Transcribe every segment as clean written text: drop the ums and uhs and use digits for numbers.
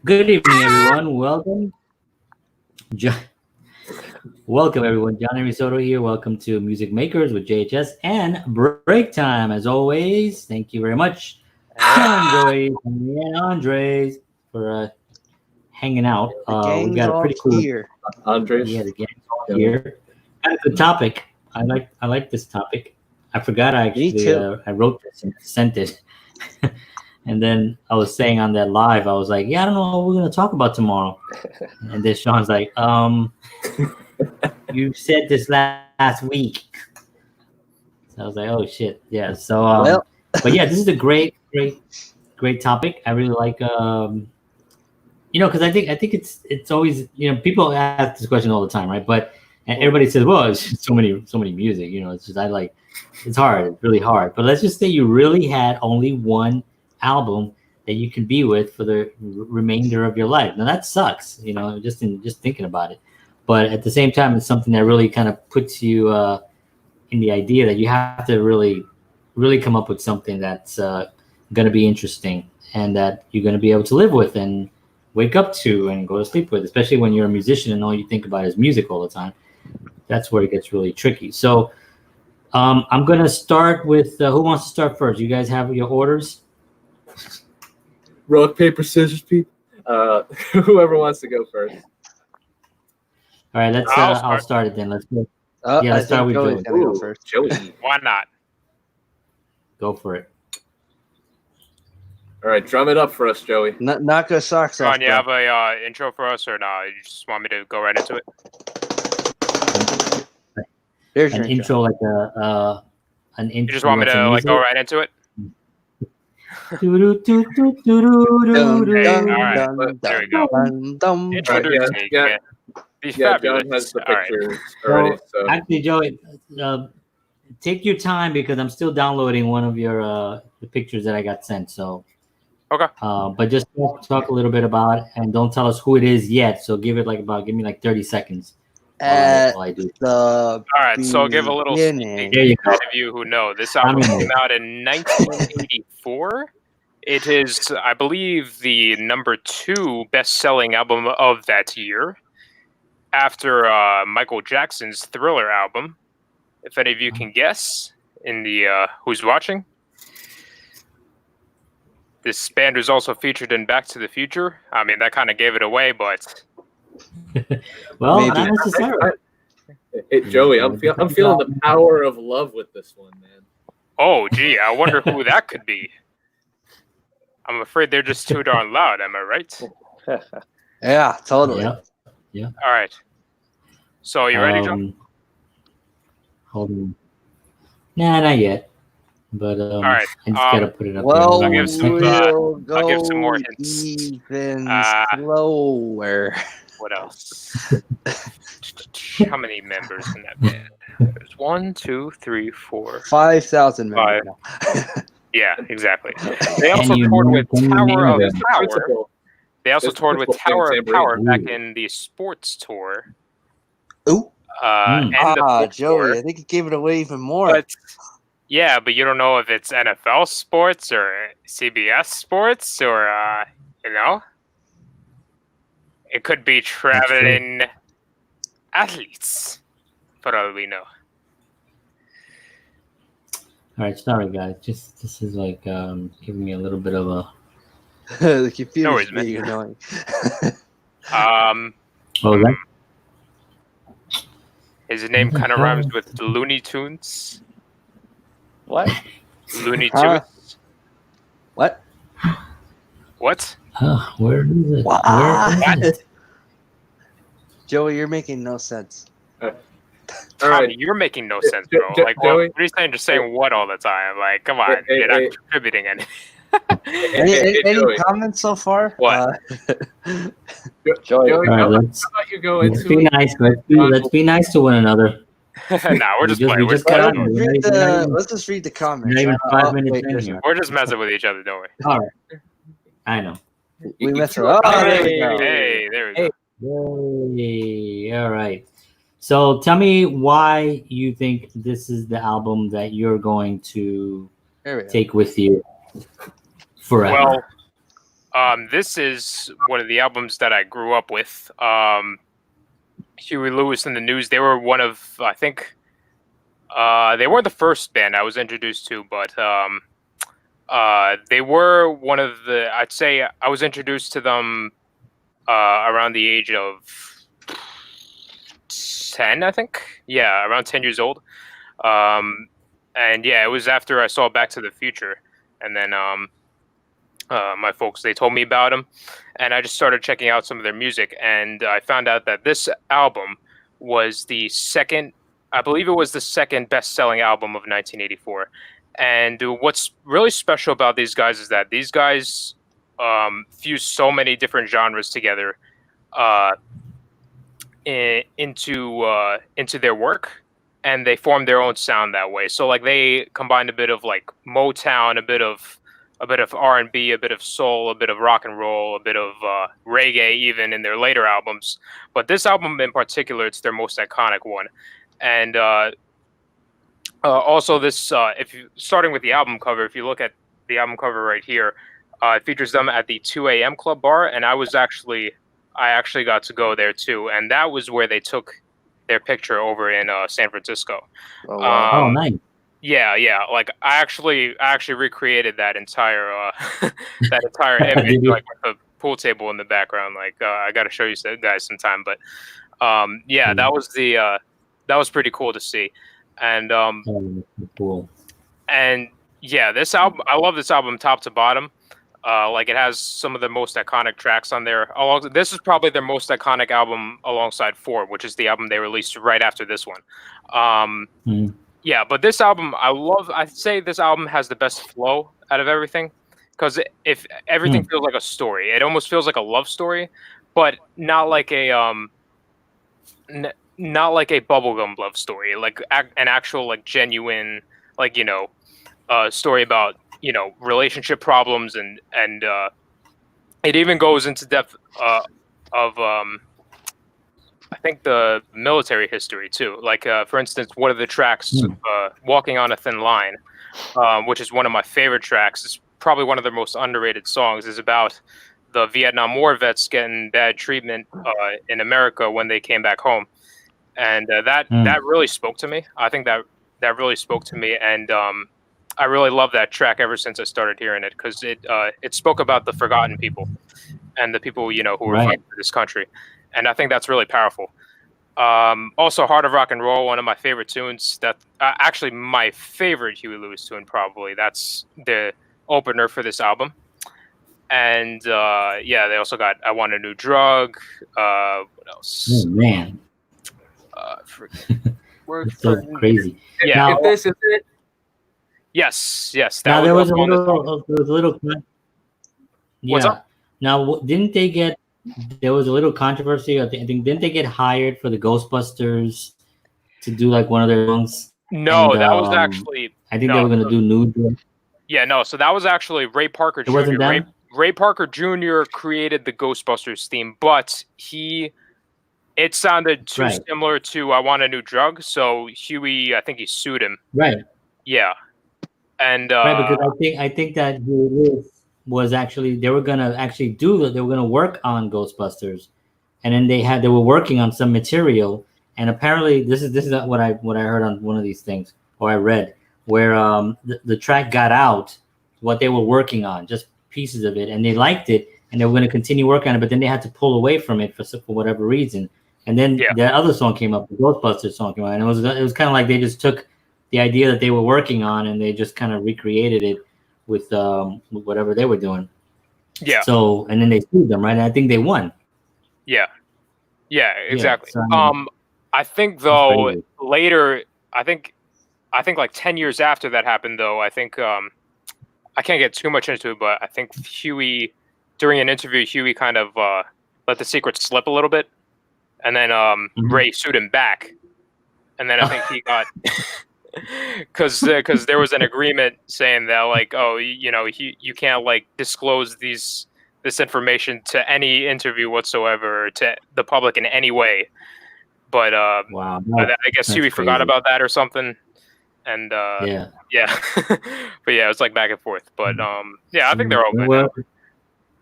Good evening, everyone. Jo- Welcome, everyone. John Soto here. Welcome to Music Makers with JHS and Break Time. As always, thank you very much, Andre and Andres, for hanging out. The We gang's got a all pretty cool. here. Yeah, the gang's all here. Got a good topic. I like this topic. I forgot I Me actually too. I wrote this and sent it. And then I was saying on that live, I was like, "Yeah, I don't know what we're gonna talk about tomorrow." And then Sean's like, you said this last week." So I was like, "Oh shit, yeah." So, Well, but yeah, this is a great topic. I really like, because I think it's always, people ask this question all the time, right? But and everybody says, "Well, it's just so many music." It's just it's hard, it's really hard. But let's just say you really had only one album that you can be with for the remainder of your life. Now that sucks, just thinking about it. But at the same time, it's something that really kind of puts you in the idea that you have to really come up with something that's going to be interesting and that you're going to be able to live with and wake up to and go to sleep with, especially when you're a musician and all you think about is music all the time. That's where it gets really tricky. So I'm going to start with who wants to start first? You guys have your orders? Rock, paper, scissors, people. Whoever wants to go first. All right, I'll start it then. Let's go. Yeah, I let's start think with Joey's Joey. gonna go first. Joey. Why not? Go for it. All right, drum it up for us, Joey. Knock our socks off. John, you have a intro for us, or no? You just want me to go right into it? Here's An your intro, like an intro. You just want me to go right into it? There we go. Introduce me. Yeah. Be Yeah, fabulous. John has the All right. pictures already. So Actually, Joey, take your time because I'm still downloading one of your the pictures that I got sent. So, Okay. But just talk a little bit about it, and don't tell us who it is yet. So give me like 30 seconds while I do. The All right. So I'll give a little sneak beginning. peek There you for go. those of you who know. This album came out in 1984. It is, I believe, the number 2 best-selling album of that year, after Michael Jackson's Thriller album. If any of you can guess, in the who's watching. This band was also featured in Back to the Future. I mean, that kind of gave it away, but Well, Maybe. not necessarily. Hey, Joey, I'm feeling the power of love with this one, man. oh, gee, I wonder who that could be. I'm afraid they're just too darn loud. Am I right? Yeah, totally. Yeah. All right. So, you ready, John? Hold on. Nah, not yet. But All right. I just gotta put it up. Well, I'll give some, we'll go I'll give some more hints. even slower. What else? How many members in that band? There's 1, 2, 3, 4. 5,000 Five. members. Yeah, exactly. They also you toured name- with can you Tower name of them? Power. Principal. They also There's toured with Principal Tower playing of Power tambourine. back in the sports tour. Ooh. And the folk Joey, tour. I think you gave it away even more. But yeah, but you don't know if it's NFL sports or CBS sports or it could be traveling athletes, for all we know. All right, sorry guys. Just this is like giving me a little bit of a. The confused No worries, man. being annoying. Oh, that? His name kind of rhymes with Looney Tunes. What? Looney Huh? Tunes. What? What? Where is it? What? Where is it? Joey, you're making no sense. All Tommy, right, you're making no sense, bro. Like, Joey? what are you saying? Just saying what all the time? Like, come on, Hey, you're not hey. contributing anything. Any Joey. comments so far? What? Joey, All right, how let's about you go be into it? nice. Let's be nice to one another. Nah, we're just playing. We We're just just got messing on. with- Let's just read the comments. Not even I'll 5 minutes take in this here. one. we're just messing with each other, don't we? All right, I know. We messed you- around. Oh, there we Hey. go. Hey, there we go. Yay! All right. So tell me why you think this is the album that you're going to There we go. take with you forever. Well, This is one of the albums that I grew up with. Huey Lewis and the News. They were one of, I think, they weren't the first band I was introduced to, but they were one of the. I'd say I was introduced to them around the age of 10, I think. Yeah, around 10 years old. And yeah, it was after I saw Back to the Future, and then my folks, they told me about them, and I just started checking out some of their music, and I found out that this album was the second, I believe it was the second best-selling album of 1984. And what's really special about these guys is that these guys fuse so many different genres together into their work, and they form their own sound that way. So like they combined a bit of like Motown, a bit of R&B, a bit of soul, a bit of rock and roll, a bit of reggae, even in their later albums. But this album in particular, it's their most iconic one. And also this, starting with the album cover, if you look at the album cover right here, it features them at the 2 a.m. Club Bar, and I actually got to go there too, and that was where they took their picture over in San Francisco. Oh, wow. Nice. Yeah. Like I actually recreated that entire that entire image, like with the pool table in the background. Like I got to show you guys sometime, but yeah, that was pretty cool to see, and Cool. and yeah, this album, I love this album top to bottom. Like it has some of the most iconic tracks on there. This is probably their most iconic album alongside 4, which is the album they released right after this one. Yeah, but this album, I'd say this album has the best flow out of everything, because if everything feels like a story, it almost feels like a love story, but not like a not like a bubblegum love story, like an actual like genuine, like, you know, story about, you know, relationship problems, and it even goes into depth of I think the military history too. Like for instance, one of the tracks, "Walking on a Thin Line," which is one of my favorite tracks. It's probably one of their most underrated songs. Is about the Vietnam War vets getting bad treatment in America when they came back home, and that really spoke to me. I think that really spoke to me, and I really love that track ever since I started hearing it, because it spoke about the forgotten people and the people, you know, who were fighting for this country, and I think that's really powerful. Also, "Heart of Rock and Roll," one of my favorite tunes. That actually my favorite Huey Lewis tune, probably. That's the opener for this album. And yeah, they also got "I Want a New Drug." What else? Oh man, It's so crazy. Yeah, Now, If this is it, yes. now there was a on this album. little. Yeah. What's up? Now, didn't they get? There was a little controversy. I think didn't they get hired for the Ghostbusters to do like one of their songs? No, And, that was actually. I think no, they were going to do Nude. Yeah, no. So that was actually Ray Parker Jr. wasn't them? Ray Parker Jr. created the Ghostbusters theme, but it sounded too similar to "I Want a New Drug," so Huey, I think he sued him. Right. Yeah, and Right, because I think that Huey Lewis was actually they were gonna work on Ghostbusters, and then they were working on some material, and apparently this is what I heard on one of these things, or I read, where the track got out, what they were working on, just pieces of it, and they liked it, and they were going to continue working on it, but then they had to pull away from it for whatever reason, and then the other song came up, the Ghostbusters song came out, and it was kind of like they just took the idea that they were working on and they just kind of recreated it with whatever they were doing. Yeah. So and then they sued them, right? And I think they won. Yeah, exactly. Yeah, so, I think though later, I think like 10 years after that happened, though, I think I can't get too much into it, but I think Huey, during an interview, Huey kind of let the secret slip a little bit, and then Ray sued him back, and then I think he got because there was an agreement saying that, like, oh, you know, you can't like disclose this information to any interview whatsoever, or to the public in any way. But wow, I guess Huey forgot about that or something. And but yeah, it was like back and forth. But yeah, I think they're all good. Well,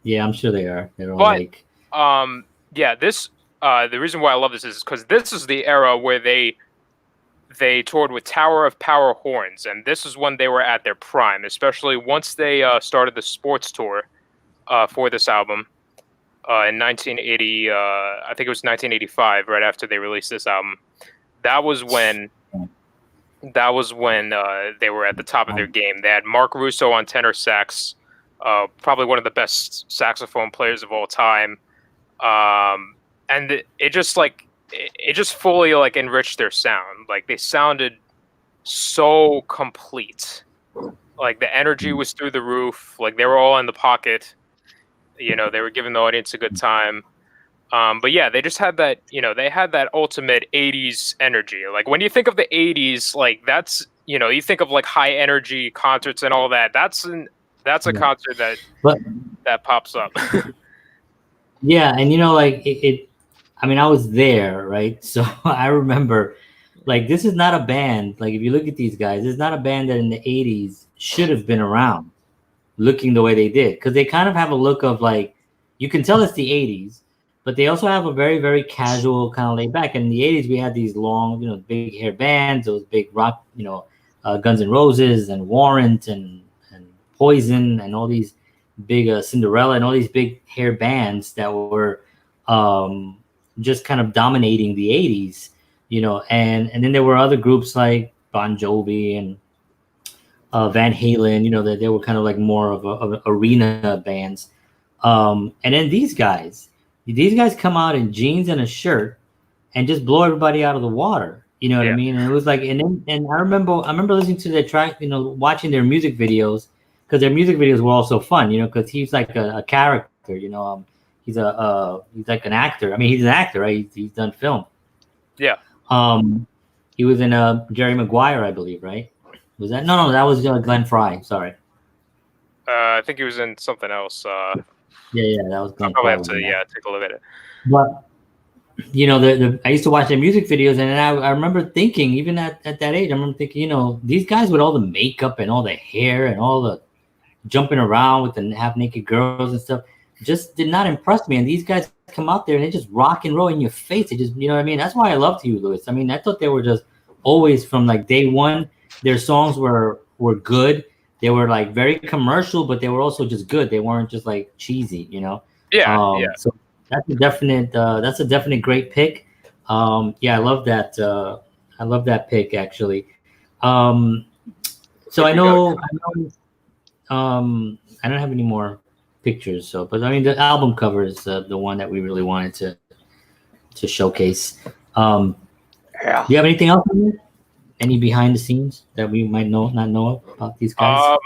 Yeah, I'm sure they are. They're all But like, yeah, this the reason why I love this is because this is the era where they toured with Tower of Power horns, and this is when they were at their prime, especially once they started the sports tour for this album in 1980. I think it was 1985, right after they released this album. That was when they were at the top of their game. They had Mark Russo on tenor sax, probably one of the best saxophone players of all time, and it just fully like enriched their sound. Like they sounded so complete. Like the energy was through the roof. Like they were all in the pocket. You know, they were giving the audience a good time. But yeah, they just had that, they had that ultimate 80s energy. Like when you think of the 80s, like that's, you think of like high energy concerts and all that. That's a concert that pops up. yeah, and like it. I mean, I was there, right? So I remember, like, this is not a band. Like, if you look at these guys, it's not a band that in the '80s should have been around, looking the way they did, because they kind of have a look of like, you can tell it's the '80s. But they also have a very, very casual kind of laid back. And in the 80s, we had these long, big hair bands, those big rock, Guns N' Roses and Warrant and Poison and all these big Cinderella and all these big hair bands that were just kind of dominating the 80s, and then there were other groups like Bon Jovi and Van Halen, that they were kind of like more of arena bands. And then these guys come out in jeans and a shirt and just blow everybody out of the water. You know what I mean? And it was like, and I remember listening to their track, watching their music videos, because their music videos were also fun, because he's like a character, he's like an actor. I mean, he's an actor, right? He's done film. Yeah. He was in Jerry Maguire, I believe, right? Was that? No, that was Glenn Fry. Sorry. I think he was in something else. Yeah, that was Glenn I'll probably Fry. have to, take a look at it. But I used to watch their music videos, and then I remember thinking, even at that age, I remember thinking, these guys with all the makeup and all the hair and all the jumping around with the half naked girls and stuff just did not impress me. And these guys come out there and they just rock and roll in your face. They just, you know what I mean? That's why I loved you, Louis. I mean, I thought they were just always, from like day one, their songs were good. They were like very commercial, but they were also just good. They weren't just like cheesy, Yeah. So that's a definite great pick. Yeah, I love that. I love that pick, actually. So I don't have any more pictures. So, but I mean, the album cover is the one that we really wanted to showcase. Do you have anything else on there? Any behind the scenes that we might not know about these guys?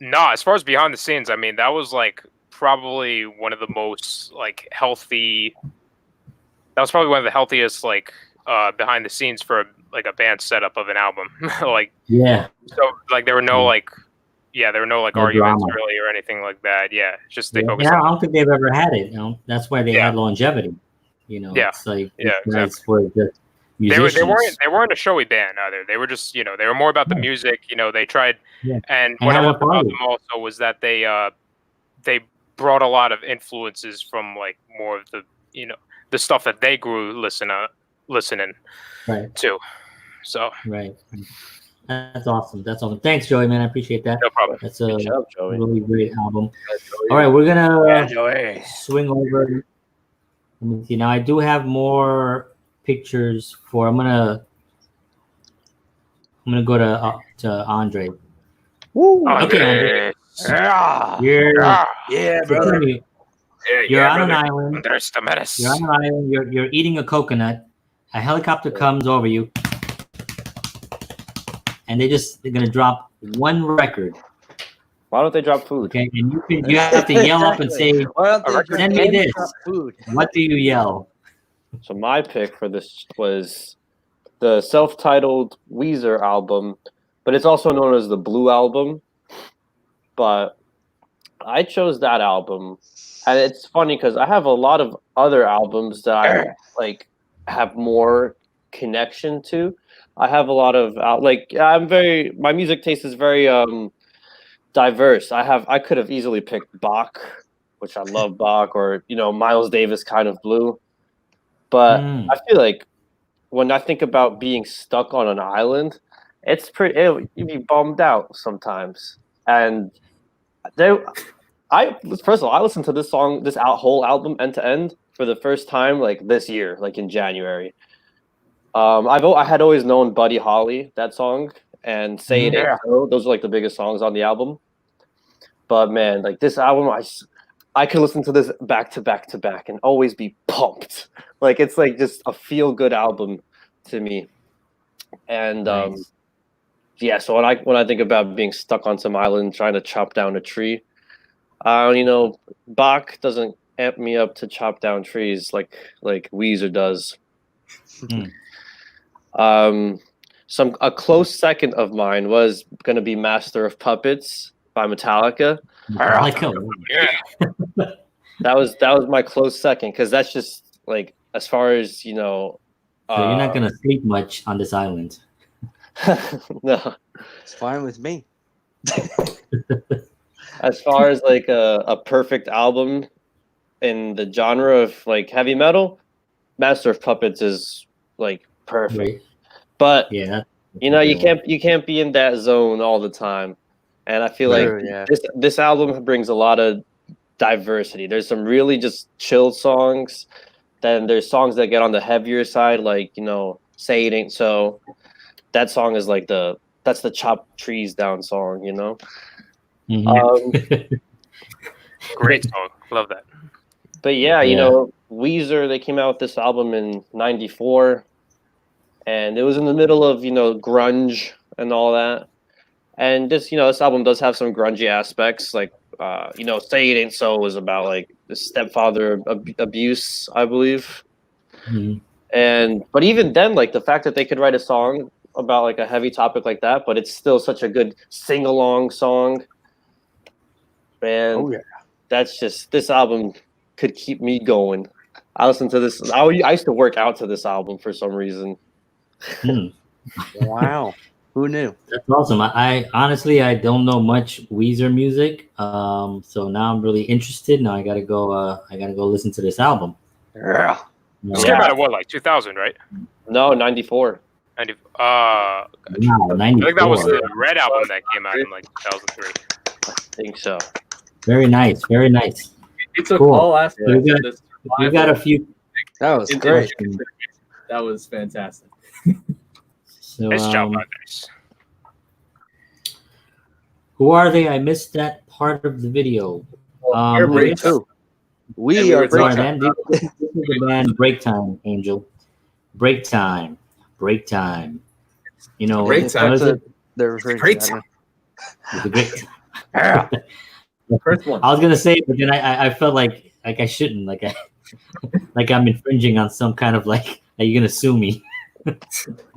No, as far as behind the scenes, I mean, that was like probably one of the most like healthy. That was probably one of the healthiest like behind the scenes for like a band setup of an album. Like so like there were no arguments drama. really or anything like that. Yeah, just they focused. I don't think they've ever had it. That's why they had longevity. It's like exactly. Were just musicians. They weren't a showy band either. They were just they were more about the music. They tried, and what I loved about them also was that they brought a lot of influences from like more of the the stuff that they grew listening to. So right. That's awesome. Thanks, Joey, man. I appreciate that. No problem. That's a really great album. All right, we're gonna swing over. Let me see. Now I do have more pictures for. I'm gonna go to Andre. Woo! Okay, Andre. Yeah, brother. You're on an island. There's the menace. You're on an island. You're eating a coconut. A helicopter comes over you, and they're gonna drop one record. Why don't they drop food? Okay, and you have to yell up and say, "Send me this." Food. What do you yell? So my pick for this was the self-titled Weezer album, but it's also known as the Blue Album. But I chose that album, and it's funny because I have a lot of other albums that I like have more connection to. I have a lot of my music taste is very diverse. I could have easily picked Bach which I love Bach, or Miles Davis, Kind of Blue. But I feel like when I think about being stuck on an island, it's you'd be bummed out sometimes. And first of all, I listened to this song, whole album end to end for the first time like this year, like in January. I had always known Buddy Holly, that song, and Say It Ain't So. Those are like the biggest songs on the album. But man, like this album, I could listen to this back to back to back and always be pumped. Like it's like just a feel good album to me. And Nice. so when I think about being stuck on some island trying to chop down a tree, Bach doesn't amp me up to chop down trees like Weezer does. A close second of mine was going to be Master of Puppets by Metallica. Yeah. That was my close second, because that's just like, as far as So you're not gonna sleep much on this island. No, It's fine with me. as far as like a perfect album in the genre of like heavy metal, Master of Puppets is like perfect. Right. But Yeah. you can't be in that zone all the time. And I feel like this album brings a lot of diversity. There's some really just chill songs. Then there's songs that get on the heavier side, like, Say It Ain't So. That song is like that's the chop trees down song, Great song. Love that. But Weezer, they came out with this album in '94, and it was in the middle of, grunge and all that. And this album does have some grungy aspects, like, Say It Ain't So was about like the stepfather abuse, I believe. But even then, like the fact that they could write a song about like a heavy topic like that, but it's still such a good sing-along song. And that's just, this album could keep me going. I listened to this. I used to work out to this album for some reason. Wow. Who knew? That's awesome. I honestly, I don't know much Weezer music. So now I'm really interested. Now I gotta go listen to this album. Yeah. This came out of what, like 2000, right? No, 94. 90. Wow, I think that was the Red album that came out in like 2003. I think so. Very nice. Very nice. It took Cool. all aspects of this. We got a few. That was great. That was fantastic. So, Nice job, guys. who are they? I missed that part of the video. We're break Who? We And are we're Sorry, breaking. man. This is the band BreakTime, Angel. BreakTime. BreakTime. Break Time. what is it? Great time. The great. First one. I was gonna say, but then I felt like I shouldn't, like I'm infringing on some kind of like. Are you gonna sue me?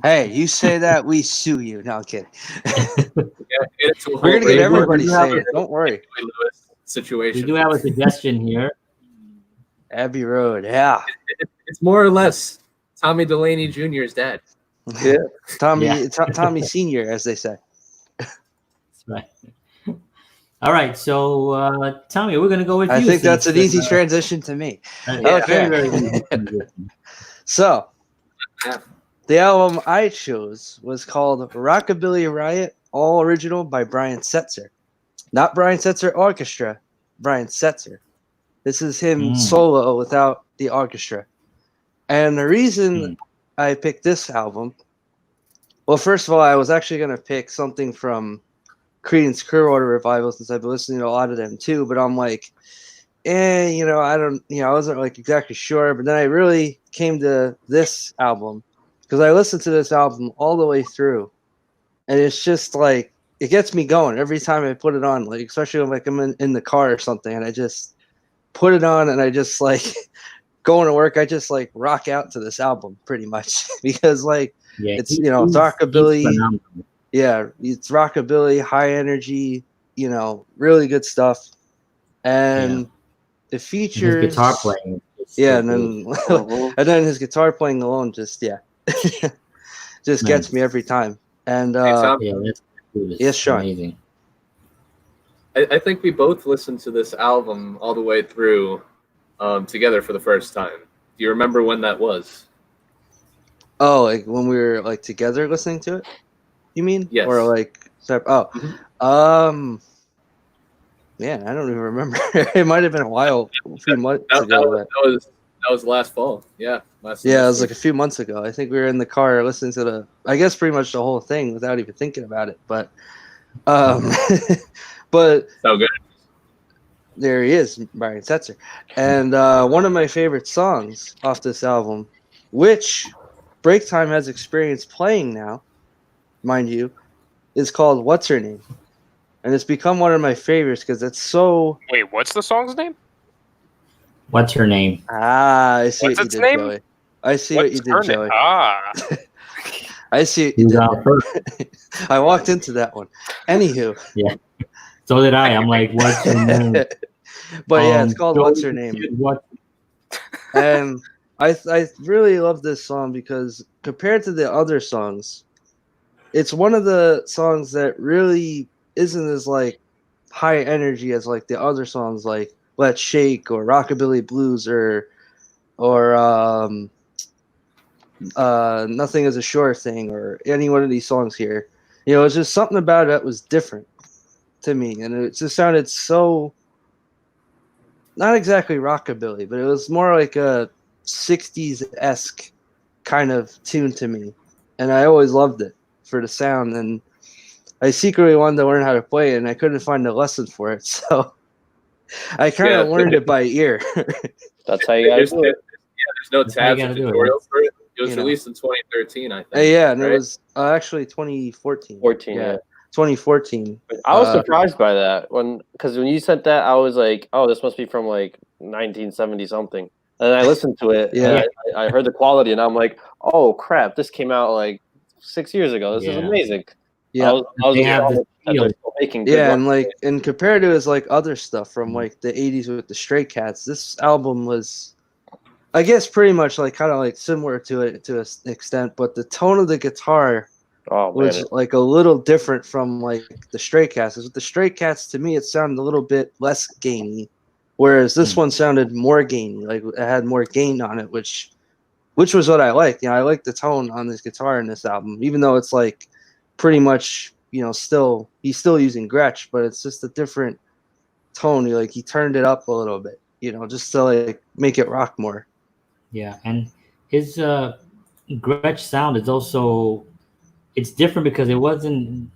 Hey, you say that, we sue you. No, I'm kidding. We're We're gonna get everybody saying it. Don't worry. Situation. We do have a suggestion here. Abbey Road. Yeah. It's more or less Tommy Delaney Jr.'s dad. Yeah. Tommy Senior, as they say. That's right. All right, so Tommy, we're gonna go with you. I think that's since an easy this, transition to me. very, very easy transition. So, Yeah. the album I chose was called Rockabilly Riot, all original by Brian Setzer. Not Brian Setzer Orchestra, Brian Setzer. This is him solo without the orchestra. And the reason I picked this album, well, first of all, I was actually going to pick something from Creedence Clearwater Revival, since I've been listening to a lot of them too, but I'm like, I wasn't like exactly sure. But then I really came to this album because I listened to this album all the way through, and it's just like, it gets me going every time I put it on, like especially when like I'm in the car or something, and I just put it on and I just like going to work, I just like rock out to this album pretty much because like it's it's rockabilly. Yeah, it's rockabilly, high energy, really good stuff. And it features his guitar playing. Yeah, and then and then his guitar playing alone just gets me every time. And yeah, that's cool. yes, Sean. Amazing. I think we both listened to this album all the way through together for the first time. Do you remember when that was? Oh, like when we were like together listening to it? You mean? Yes. Or like oh. Mhm. Man, I don't even remember. It might have been a few months ago. That was last fall. Yeah. Yeah, it was like a few months ago. I think we were in the car listening to I guess pretty much the whole thing without even thinking about it. But but so good. there he is, Brian Setzer. And one of my favorite songs off this album, which BreakTime has experience playing now, mind you, is called What's Her Name? And it's become one of my favorites because it's so... Wait, what's the song's name? What's her name? I see What's what you its did, name? Joey. I see what you did, Joey. I see what you did. I walked into that one. Anywho. Yeah. So did I. I'm like, what's her name? But yeah, it's called What's Her Name? And I really love this song because compared to the other songs, it's one of the songs that really isn't as like high energy as like the other songs like Let's Shake or Rockabilly Blues or Nothing Is a Sure Thing or any one of these songs here. You know, it's just something about it that was different to me, and it just sounded so not exactly rockabilly, but it was more like a 60s-esque kind of tune to me, and I always loved it for the sound, and I secretly wanted to learn how to play it, and I couldn't find a lesson for it, so I kind of learned it by ear. That's how you gotta do it. There's no tabs or tutorials for it. It was released in 2013, I think. Yeah, and it was actually 2014. 2014. I was surprised by that because when you sent that, I was like, "Oh, this must be from like 1970 something." And then I listened to it. Yeah, and I heard the quality, and I'm like, "Oh crap, this came out like 6 years ago. This is amazing." Yeah, I was making good and like and compared to his like other stuff from like the 80s with the Stray Cats, this album was, I guess, pretty much like kind of like similar to it to an extent, but the tone of the guitar was like a little different from like the Stray Cats. With the Stray Cats, to me, it sounded a little bit less gainy, whereas this one sounded more gainy. Like it had more gain on it, which was what I liked. You know, I like the tone on this guitar in this album, even though it's like pretty much, you know, he's still using Gretsch, but it's just a different tone. He turned it up a little bit, you know, just to like make it rock more. Yeah, and his Gretsch sound is also, it's different because it wasn't,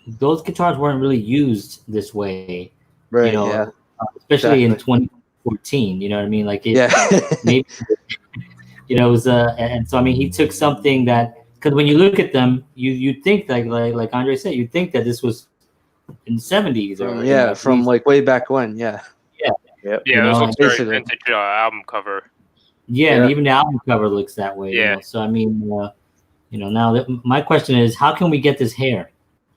those guitars weren't really used this way, right? You know, especially in 2014. You know what I mean? Like maybe, you know, it was and so I mean, he took something that, because when you look at them, you think like Andre said, you think that this was in the 70s or from like way back when, this looks very vintage album cover. Yeah, and even the album cover looks that way. Yeah. You know? So I mean, you know, now my question is, how can we get this hair?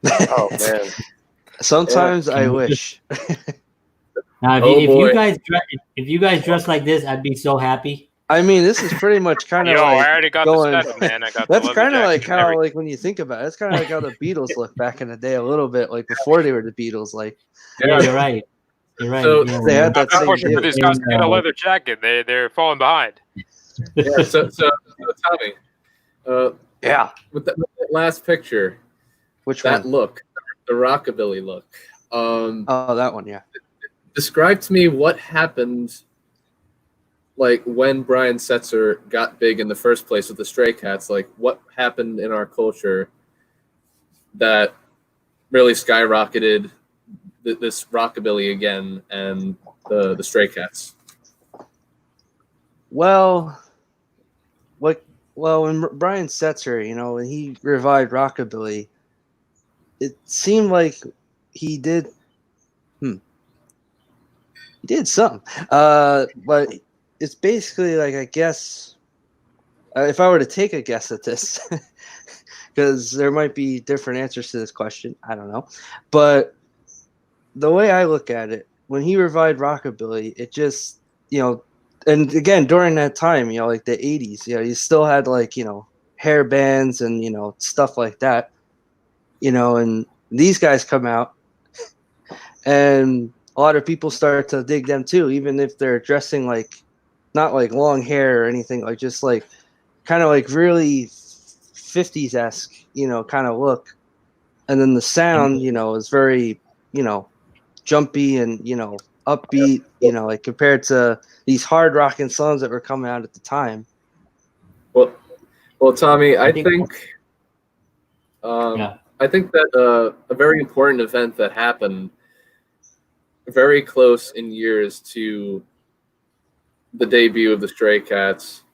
Oh man. Sometimes I wish. Now, if you guys dress like this, I'd be so happy. I mean, this is pretty much kind of I already got the setup, man. I got that's kind of like how like when you think about it, it's kind of like how the Beatles look back in the day a little bit, like before they were the Beatles. Like, yeah, you're right. You're right. So, they had that same deal. These guys get a leather jacket. They're falling behind. Yeah. So Tommy, with that last picture, which that one? Look, the rockabilly look. That one, yeah. Describe to me what happened, like when Brian Setzer got big in the first place with the Stray Cats. Like, what happened in our culture that really skyrocketed this rockabilly again and the Stray Cats? Well, when Brian Setzer, you know, when he revived rockabilly, it seemed like he did something. But it's basically like, I guess, if I were to take a guess at this, because there might be different answers to this question, I don't know. But the way I look at it, when he revived rockabilly, it just, you know, and again, during that time, you know, like the 80s, you know, you still had like, you know, hair bands and, you know, stuff like that, you know, and these guys come out and a lot of people start to dig them too, even if they're dressing like not like long hair or anything, like just like kind of like really 50s-esque, kind of look. And then the sound, is very, jumpy and, upbeat, like compared to these hard rocking songs that were coming out at the time. Well, Tommy, I think that a very important event that happened very close in years to the debut of the Stray Cats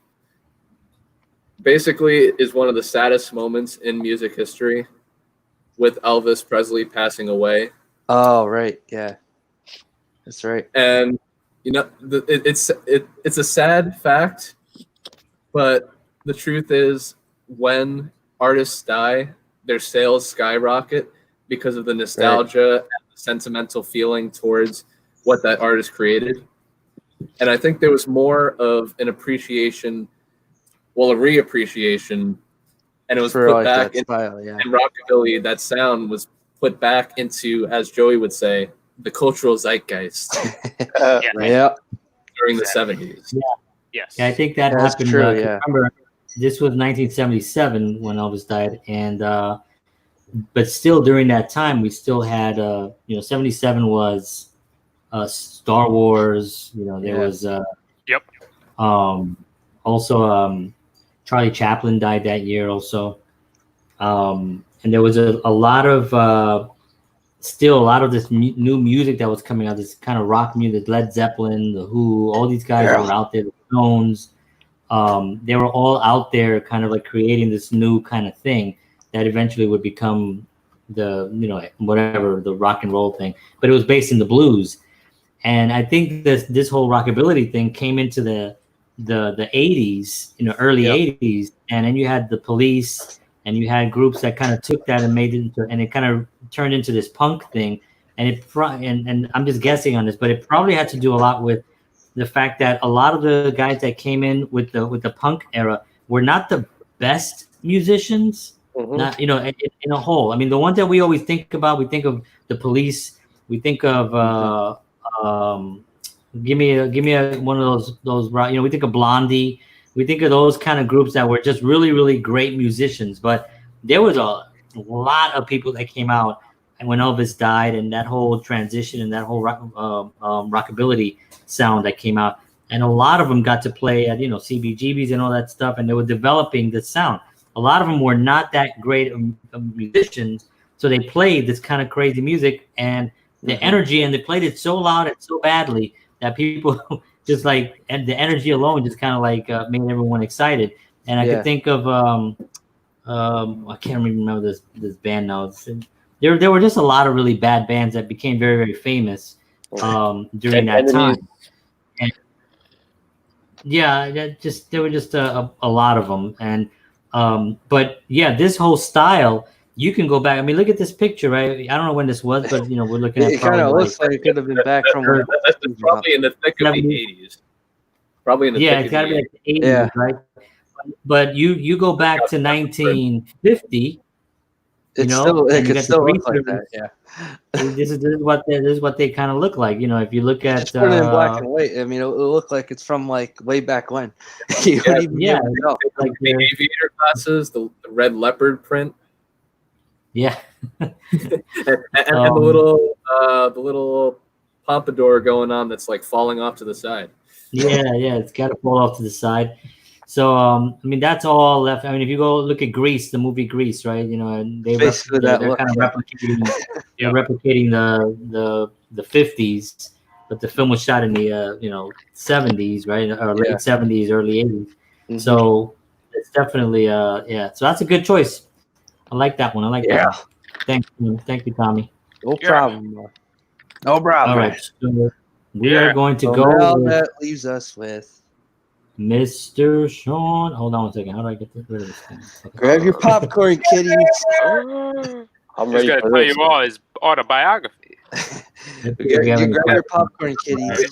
basically is one of the saddest moments in music history, with Elvis Presley passing away. Oh, right. Yeah, that's right. And it's a sad fact, but the truth is, when artists die, their sales skyrocket because of the nostalgia and the sentimental feeling towards what that artist created. And I think there was more of an appreciation, a reappreciation, and it was For put like back that in style, yeah. rockabilly. That sound was put back into, as Joey would say, the cultural zeitgeist Yeah. during the 70s. Yes. Yeah, I think that That's happened. true, yeah. Remember, this was 1977 when Elvis died, and but still during that time, we still had 77 was Star Wars. There was also Charlie Chaplin died that year also, and there was a lot of still a lot of this new music that was coming out, this kind of rock music, Led Zeppelin, The Who, all these guys were out there, the Stones. They were all out there kind of like creating this new kind of thing that eventually would become the, whatever, the rock and roll thing. But it was based in the blues. And I think this whole rockabilly thing came into the 80s, early 80s. And then you had the Police, and you had groups that kind of took that and made it into, and it kind of turned into this punk thing. And and I'm just guessing on this, but it probably had to do a lot with the fact that a lot of the guys that came in with the punk era were not the best musicians. Not in a whole. I mean, the ones that we always think about, we think of the Police, we think of give me one of those we think of Blondie, we think of those kind of groups that were just really, really great musicians. But there was a lot of people that came out, and when Elvis died, and that whole transition and that whole rockabilly sound that came out, and a lot of them got to play at CBGBs and all that stuff, and they were developing this sound. A lot of them were not that great musicians, so they played this kind of crazy music, and the energy, and they played it so loud and so badly that people just like, and the energy alone just kind of like made everyone excited. And I could think of I can't remember this band now. There were just a lot of really bad bands that became very, very famous during that time. And there were just a lot of them. And but yeah, this whole style, you can go back. I mean, look at this picture, right? I don't know when this was, but we're looking at. It kind of looks like it could have been back from. That's probably in the thick of the 80s. Probably in the thick it's got to be like the 80s, right? But you go back to 1950. It could still look like that. Yeah. This is what they kind of look like. If you look at just put it in black and white. I mean, it'll look like it's from like way back when. Like the aviator glasses, the red leopard print. Yeah. and the little pompadour going on that's like falling off to the side. Yeah, it's got to fall off to the side. So I mean, that's all left. I mean, if you go look at Grease, the movie Grease, right? And they're kind of replicating the 50s, but the film was shot in the 70s, right, or late 70s, early 80s. So it's definitely so that's a good choice. I like that one. I like that. Thank you, Tommy. No problem. No problem. All right, so we are going to go. That leaves us with Mr. Sean. Hold on one second. How do I get rid of this thing? Okay. Grab your popcorn, kiddies. I'm ready to tell you all his autobiography. You grab your popcorn, kiddies.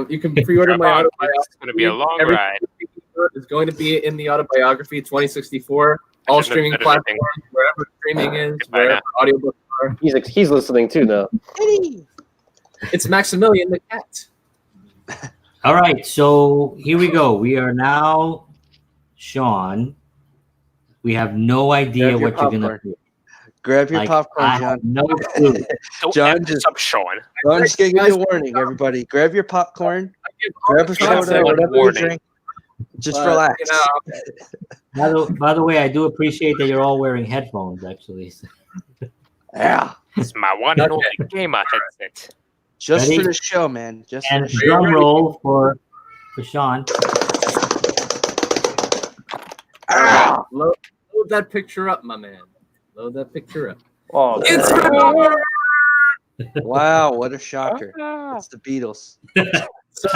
You can pre-order my autobiography. It's going to be a long ride. It's going to be in the autobiography 2064. All streaming platforms, wherever streaming is, wherever audiobooks He's listening too now. It's Maximilian the cat. All right, so here we go. We are now, Sean. We have no idea Grab your what you're gonna popcorn. do. Grab your popcorn, I John. have no clue. Don't John F this just- up, Sean. I'm just gonna give you a warning, everybody. Grab your popcorn. Grab a soda, one whatever you warning. drink. Just But, relax. By the way, I do appreciate that you're all wearing headphones. Actually, Yeah. It's my one and only gamer headset. Just Ready? for the show, man. Just for and the show. drum roll for Sean. Load that picture up, my man. Load that picture up. Oh, It's Wow, what a shocker. Ah. It's the Beatles. So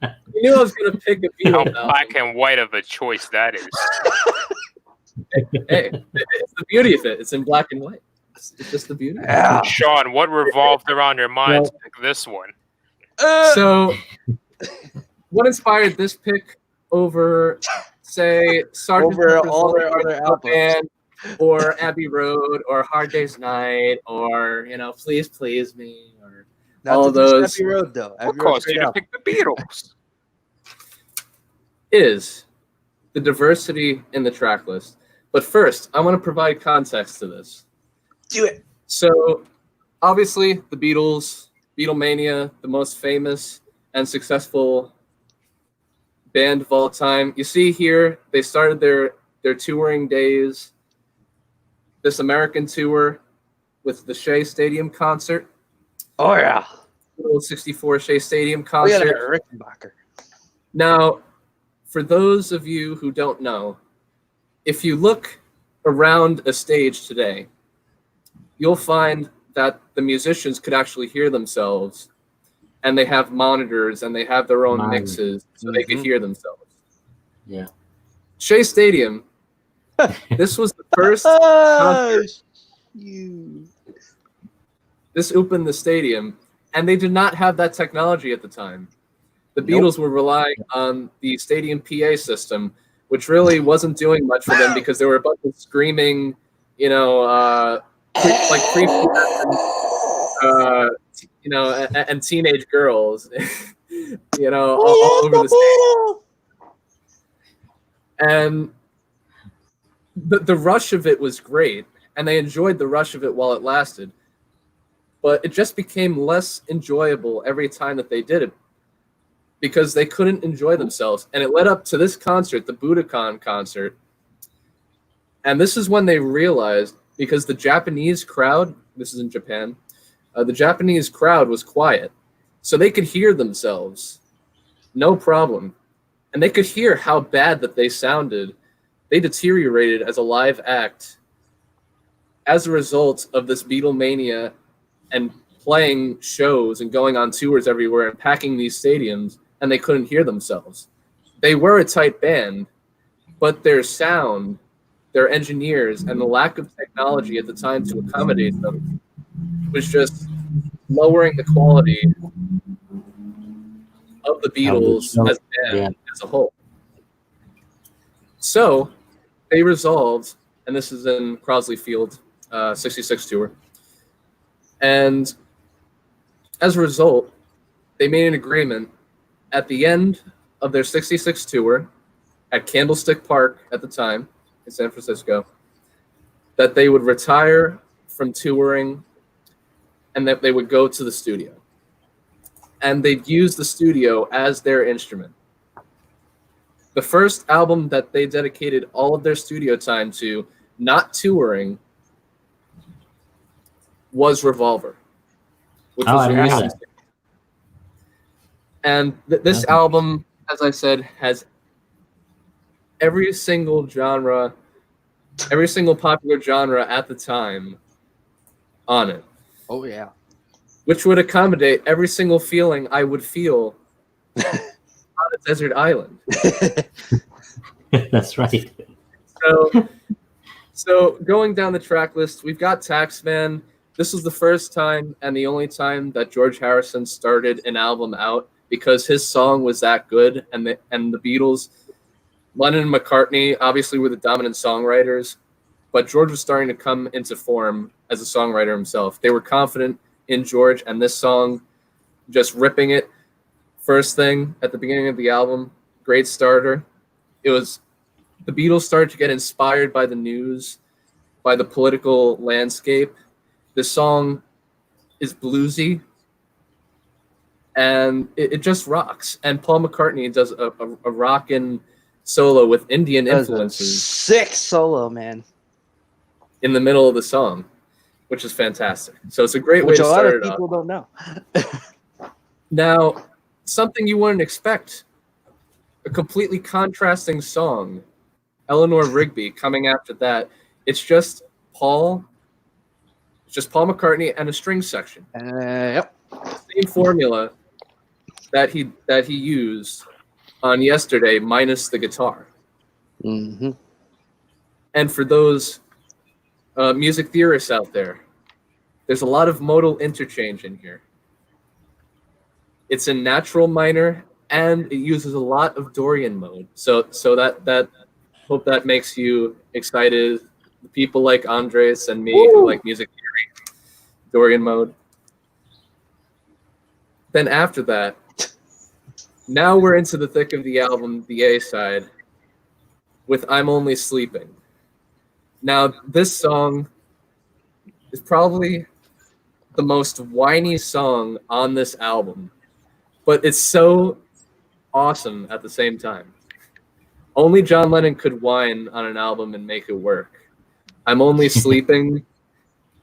you knew I was gonna pick a How Beatles album. black and white of a choice that is. Hey, it's the beauty of it. It's in black and white. It's just the beauty. Yeah. Sean, what revolved around your mind to pick this one? So, what inspired this pick over, say, Sergeant Over Pepper's all their Lonely other Hearts albums. Band, or Abbey Road, or Hard Day's Night, or Please Please Me, or Not all to diss those- Abbey Road, though. What Abbey Road's caused great you to album. pick the Beatles? is the diversity in the track list. But first, I want to provide context to this. Do it. So, obviously, the Beatles, Beatlemania, the most famous and successful band of all time. You see here, they started their touring days, this American tour with the Shea Stadium concert, Oh, yeah. the 64 Shea Stadium Oh, yeah, concert. that Rickenbacker. Now, for those of you who don't know, if you look around a stage today, you'll find that the musicians could actually hear themselves, and they have monitors and they have their own Monitors. mixes so they could Mhm. hear themselves. Yeah. Shea Stadium, this was the first Oh, you. this opened the stadium, and they did not have that technology at the time. The Beatles were relying on the stadium PA system, which really wasn't doing much for them because there were a bunch of screaming, and teenage girls, all over the stage. And the rush of it was great, and they enjoyed the rush of it while it lasted. But it just became less enjoyable every time that they did it because they couldn't enjoy themselves. And it led up to this concert, the Budokan concert. And this is when they realized, because the Japanese crowd, this is in Japan, the Japanese crowd was quiet. So they could hear themselves, no problem. And they could hear how bad that they sounded. They deteriorated as a live act as a result of this Beatlemania and playing shows and going on tours everywhere and packing these stadiums, and they couldn't hear themselves. They were a tight band, but their sound, their engineers, and the lack of technology at the time to accommodate them was just lowering the quality of the Beatles as a band as a whole. So they resolved, and this is in Crosley Field, 66 tour, and as a result, they made an agreement at the end of their 66 tour at Candlestick Park at the time in San Francisco that they would retire from touring and that they would go to the studio. And they'd use the studio as their instrument. The first album that they dedicated all of their studio time to, not touring, was Revolver, which was released. And this album, as I said, has every single genre, every single popular genre at the time on it. Oh, yeah. Which would accommodate every single feeling I would feel on a desert island. That's right. So going down the track list, we've got Taxman. This was the first time and the only time that George Harrison started an album out because his song was that good, and the Beatles, Lennon and McCartney, obviously were the dominant songwriters. but George was starting to come into form as a songwriter himself. They were confident in George, and this song, just ripping it, first thing at the beginning of the album, great starter. It was, the Beatles started to get inspired by the news, by the political landscape. This song is bluesy, and it just rocks. And Paul McCartney does a rockin' solo with Indian influences. Sick solo, man. In the middle of the song, which is fantastic. So it's a great way to start it off. Which a lot of people don't know. Now, something you wouldn't expect, a completely contrasting song, Eleanor Rigby, coming after that. It's just Paul McCartney and a string section. Yep. Same formula that he used on Yesterday, minus the guitar. Mm-hmm. And for those music theorists out there, there's a lot of modal interchange in here. It's in natural minor, and it uses a lot of Dorian mode. So that hope that makes you excited. The people like Andres and me who like music theory, Dorian mode. Then after that, now we're into the thick of the album, the A side, with I'm Only Sleeping. Now, this song is probably the most whiny song on this album, but it's so awesome at the same time. Only John Lennon could whine on an album and make it work. I'm Only Sleeping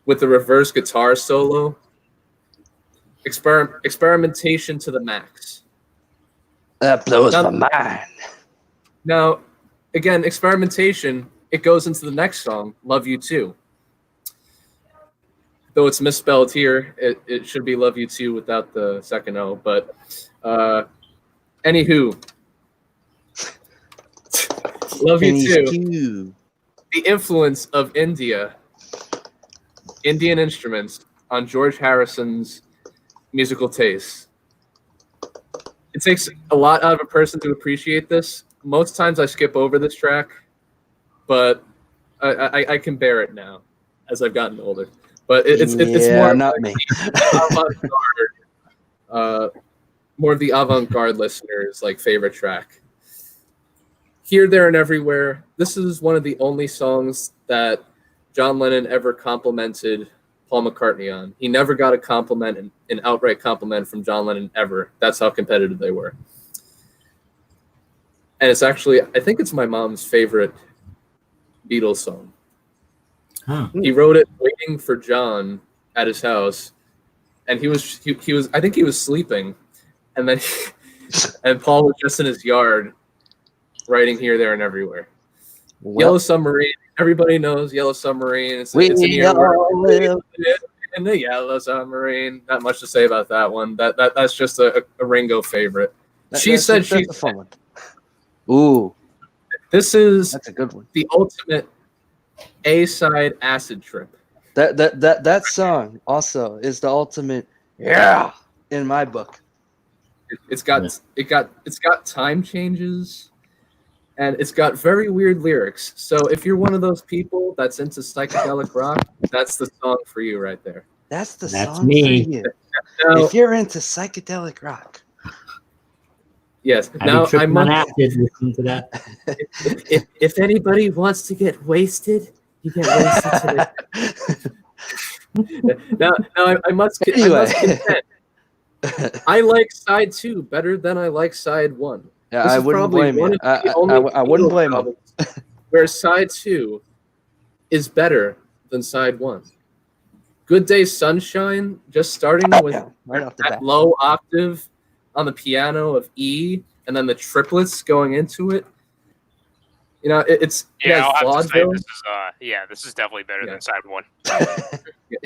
with the reverse guitar solo. Experimentation to the max. That blows my mind. Now, again, experimentation, it goes into the next song, Love You Too. Though it's misspelled here, it should be Love You Too without the second O. But anywho, Love You Too. The influence of Indian instruments on George Harrison's musical taste. It takes a lot out of a person to appreciate this. Most times I skip over this track, but I can bear it now as I've gotten older. But it's more not me. More of the avant-garde listeners' like favorite track. Here, There, and Everywhere. This is one of the only songs that John Lennon ever complimented Paul McCartney on. He never got a compliment, an outright compliment from John Lennon ever. That's how competitive they were. And it's actually, I think it's my mom's favorite Beatles song. Huh. He wrote it waiting for John at his house, and he was I think he was sleeping, and then and Paul was just in his yard writing Here, There, and Everywhere. Well, Yellow Submarine, everybody knows Yellow Submarine. It's we an all live. in the Yellow Submarine. Not much to say about that one. That's just a Ringo favorite. That's a fun one. Ooh, This is that's a good one. the ultimate A-side acid trip. That song also is the ultimate in my book. It's got time changes, and it's got very weird lyrics. So if you're one of those people that's into psychedelic rock, that's the song for you right there. That's the That's song me. for you. Now, If you're into psychedelic rock. yes. I've Now been tripping I on must, acid listening to that. if anybody wants to get wasted, you get wasted today. now I must Anyway. contend. I like side 2 better than I like side 1. Yeah, This I is wouldn't probably blame one you. of the only I wouldn't Beatles blame him. albums where side 2 is better than side 1. Good Day Sunshine, just starting with Right off the that bat. low octave on the piano of E, and then the triplets going into it. You know, it has Yeah, I'll have to say vaudeville. this is definitely better Yeah. than side 1.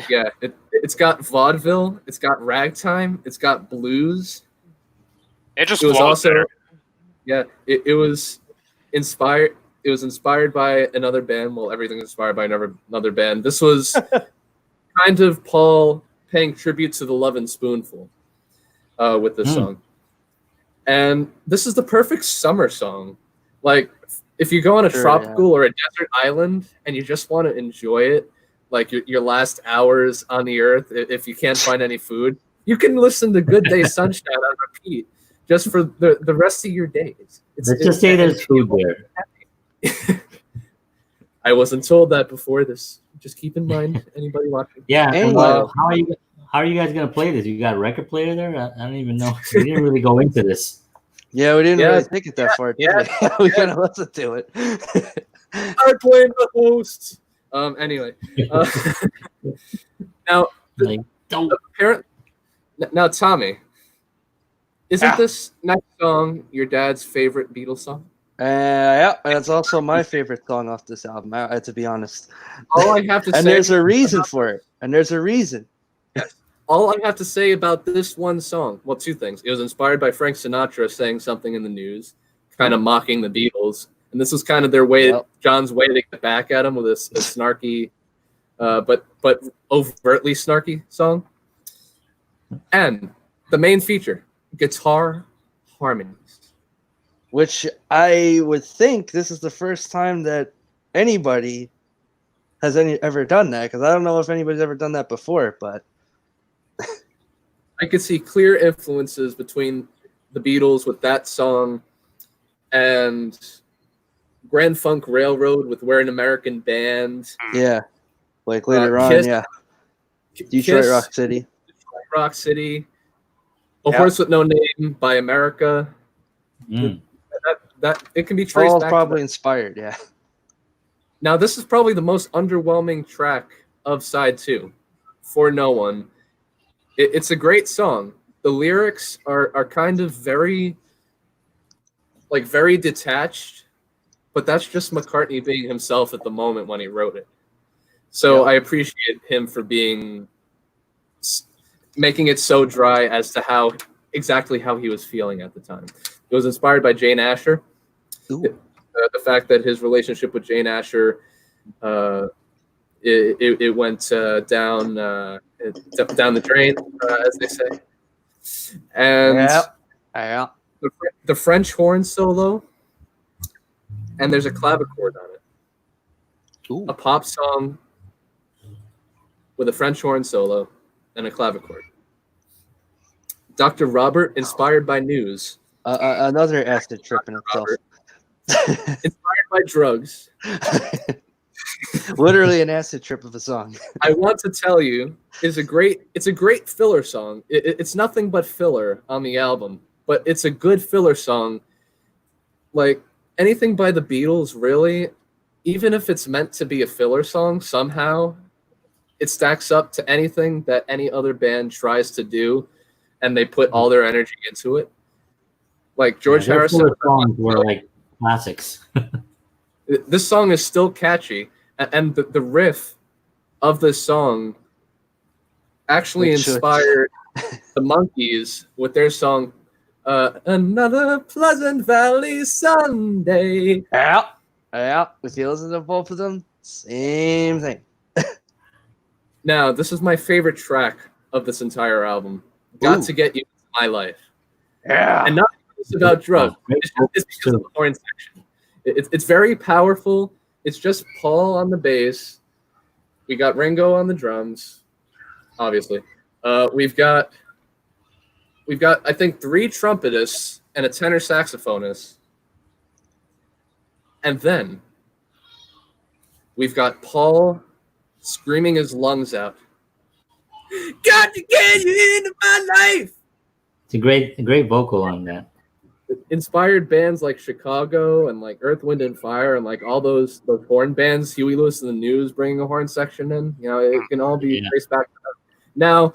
Yeah, it's got vaudeville, it's got ragtime, it's got blues. It just It was flows also, better. yeah, it was inspired. It was inspired by another band. Well, everything's inspired by another band. This was kind of Paul paying tribute to the Lovin' Spoonful with this song. And this is the perfect summer song. Like, if you go on a Sure, tropical or a desert island and you just want to enjoy it, like your last hours on the earth, if you can't find any food, you can listen to Good Day Sunshine on repeat just for the rest of your days. Let's just say there's food there. I wasn't told that before this. Just keep in mind, anybody watching. Yeah. And, Well, how are you guys gonna play this? You got a record player there? I don't even know. We didn't really go into this. Yeah, we didn't Yeah, really think it that far, did we? We kind of listened to it. I blame the host. Anyway, now Like, don't. apparently, now Tommy, isn't Yeah. this next song your dad's favorite Beatles song? Yeah, that's also my favorite song off this album, to be honest. All I have to And say, there's a reason for it. And there's a reason. all I have to say about this one song, well, two things. It was inspired by Frank Sinatra saying something in the news, kind of mocking the Beatles, and this was kind of their way, Yep. John's way to get back at him with a snarky, but overtly snarky song. And the main feature, guitar harmonies. Which I would think this is the first time that anybody has ever done that, because I don't know if anybody's ever done that before, but I could see clear influences between the Beatles with that song and Grand Funk Railroad with We're an American Band. yeah. Like later on, Kiss- yeah. Detroit Kiss, Rock City. Rock City, A Yeah. Horse with No Name by America. Mm. That it can be traced All back to probably that. inspired, yeah. Now, this is probably the most underwhelming track of side 2 for no one. It's a great song. The lyrics are kind of very detached, but that's just McCartney being himself at the moment when he wrote it. So Yeah. I appreciate him for making it so dry as to exactly how he was feeling at the time. It was inspired by Jane Asher. Ooh. The fact that his relationship with Jane Asher, it went down the drain, as they say. And Yeah. the French horn solo, and there's a clavichord on it. Ooh. A pop song with a French horn solo and a clavichord. Dr. Robert, inspired by news. Another acid trip in itself. Inspired by drugs. Literally an acid trip of a song. I want to tell you, it's a great filler song. It's nothing but filler on the album, but it's a good filler song. Like anything by the Beatles, really, even if it's meant to be a filler song, somehow it stacks up to anything that any other band tries to do, and they put all their energy into it. Like George Their Harrison. fuller songs were like classics. This song is still catchy, and the riff of this song actually inspired the Monkees with their song Another Pleasant Valley Sunday. Yeah. If you listen to both of them, same thing. Now, this is my favorite track of this entire album. Got Ooh. to Get You Into My Life. Yeah. And not just about drugs. It's because of the horn section. It's very powerful. It's just Paul on the bass. We got Ringo on the drums, obviously. We've got I think 3 trumpetists and a tenor saxophonist. And then we've got Paul screaming his lungs out. Got to get you into my life. It's a great vocal on that. Inspired bands like Chicago and like Earth, Wind and Fire and like all those horn bands, Huey Lewis and the News bringing a horn section in. You know, it can all be traced back to that. Now,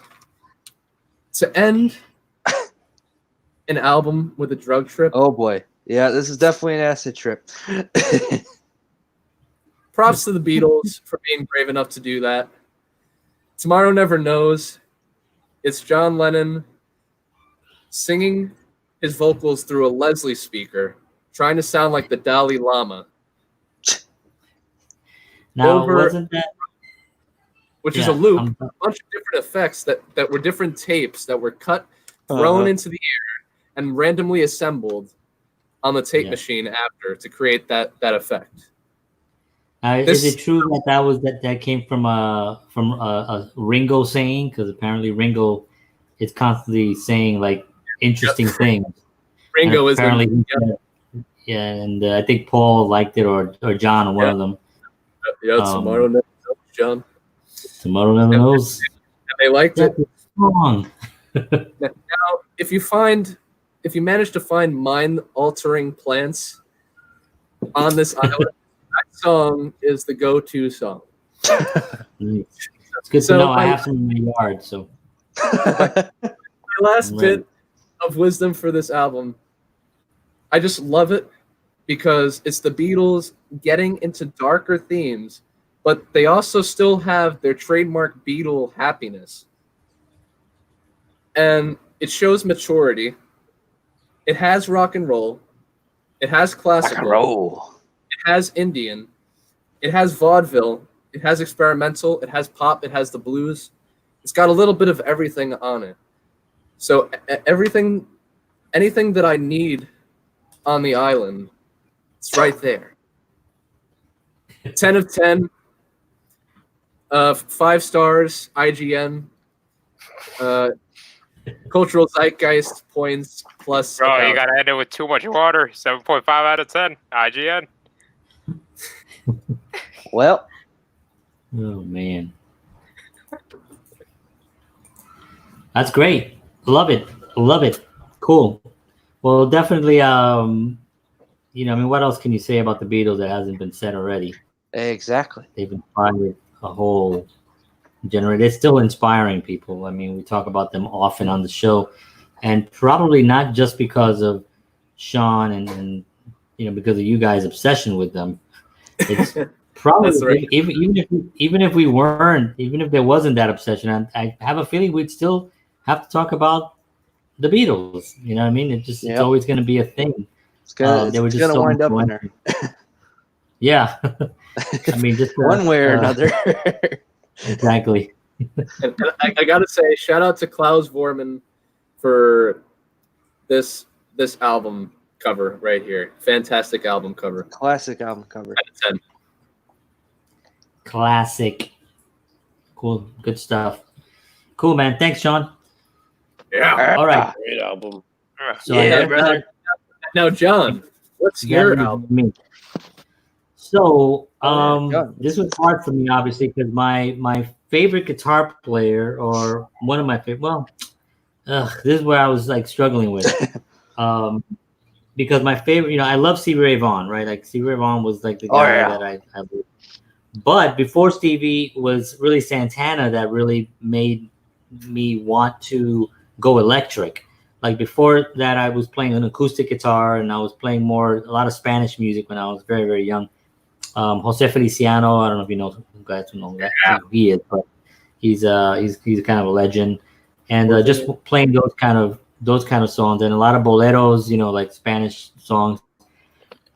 to end an album with a drug trip. Oh boy. Yeah, this is definitely an acid trip. Props to the Beatles for being brave enough to do that. Tomorrow Never Knows. It's John Lennon singing his vocals through a Leslie speaker, trying to sound like the Dalai Lama. Now, wasn't that? Which is a loop, a bunch of different effects that were different tapes that were cut, thrown into the air, and randomly assembled on the tape machine after to create that effect. Is it true that came from a Ringo saying? Because apparently Ringo is constantly saying like interesting things. Ringo is apparently, yeah, and I think Paul liked it, or John, or one of them. Yeah, tomorrow never knows, John. Tomorrow never knows. And they liked it. Wrong. Now, if you manage to find mind-altering plants on this island, that song is the go-to song. It's good to know. I have some in my yard. So my last bit of wisdom for this album, I just love it because it's the Beatles getting into darker themes, but they also still have their trademark Beatle happiness. And it shows maturity. It has rock and roll. It has classical. Rock and roll. It has Indian. It has vaudeville. It has experimental. It has pop. It has the blues. It's got a little bit of everything on it. So anything that I need on the island, it's right there. 10 of 10. 5 stars. IGN. Cultural zeitgeist points plus. Bro, you gotta end it with too much water. 7.5 out of 10. IGN. Well. Oh man. That's great. Love it. Love it. Cool. Well, definitely. I mean, what else can you say about the Beatles that hasn't been said already? Exactly. They've inspired a whole generation. They're still inspiring people. I mean, we talk about them often on the show, and probably not just because of Sean and because of you guys' obsession with them. It's probably right. even if there wasn't that obsession, I have a feeling we'd still have to talk about the Beatles. You know what I mean? It's always going to be a thing. It's gonna wind up in there. Yeah. I mean, just one way or another. Exactly. And I gotta say, shout out to Klaus Vormann for this album cover right here. Fantastic album cover. Classic album cover. 10 10. Classic. Cool. Good stuff. Cool, man. Thanks, Sean. Yeah. All right. Great album. So brother. Now, John, what's your album? So this was hard for me, obviously, because my favorite guitar player, or one of my favorite, this is where I was like struggling with, because my favorite, I love Stevie Ray Vaughan, right? Like Stevie Ray Vaughan was like the guy that I but before Stevie was really Santana that really made me want to go electric. Like before that, I was playing an acoustic guitar and I was playing a lot of Spanish music when I was very, very young. Jose Feliciano, I don't know if you know guys who know who he is, but he's kind of a legend. And just playing those kind of songs and a lot of boleros, like Spanish songs.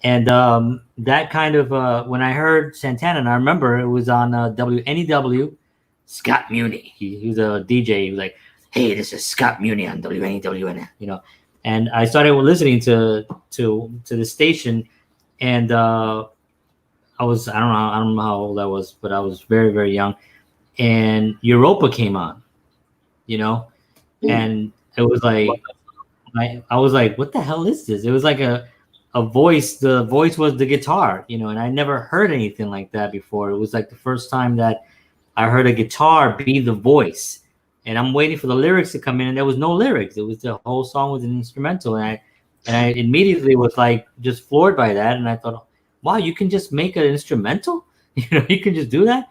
And that kind of when I heard Santana, and I remember it was on WNEW, Scott Muni. He was a DJ. He was like, "Hey, this is Scott Muni on WNEW," And I started listening to the station, and I don't know how old I was, but I was very, very young. And Europa came on, and it was like, I was like, what the hell is this? It was like a voice. The voice was the guitar, and I never heard anything like that before. It was like the first time that I heard a guitar be the voice. And I'm waiting for the lyrics to come in, and there was no lyrics. It was the whole song was an instrumental, and I immediately was like just floored by that. And I thought, wow, you can just make an instrumental? You can just do that?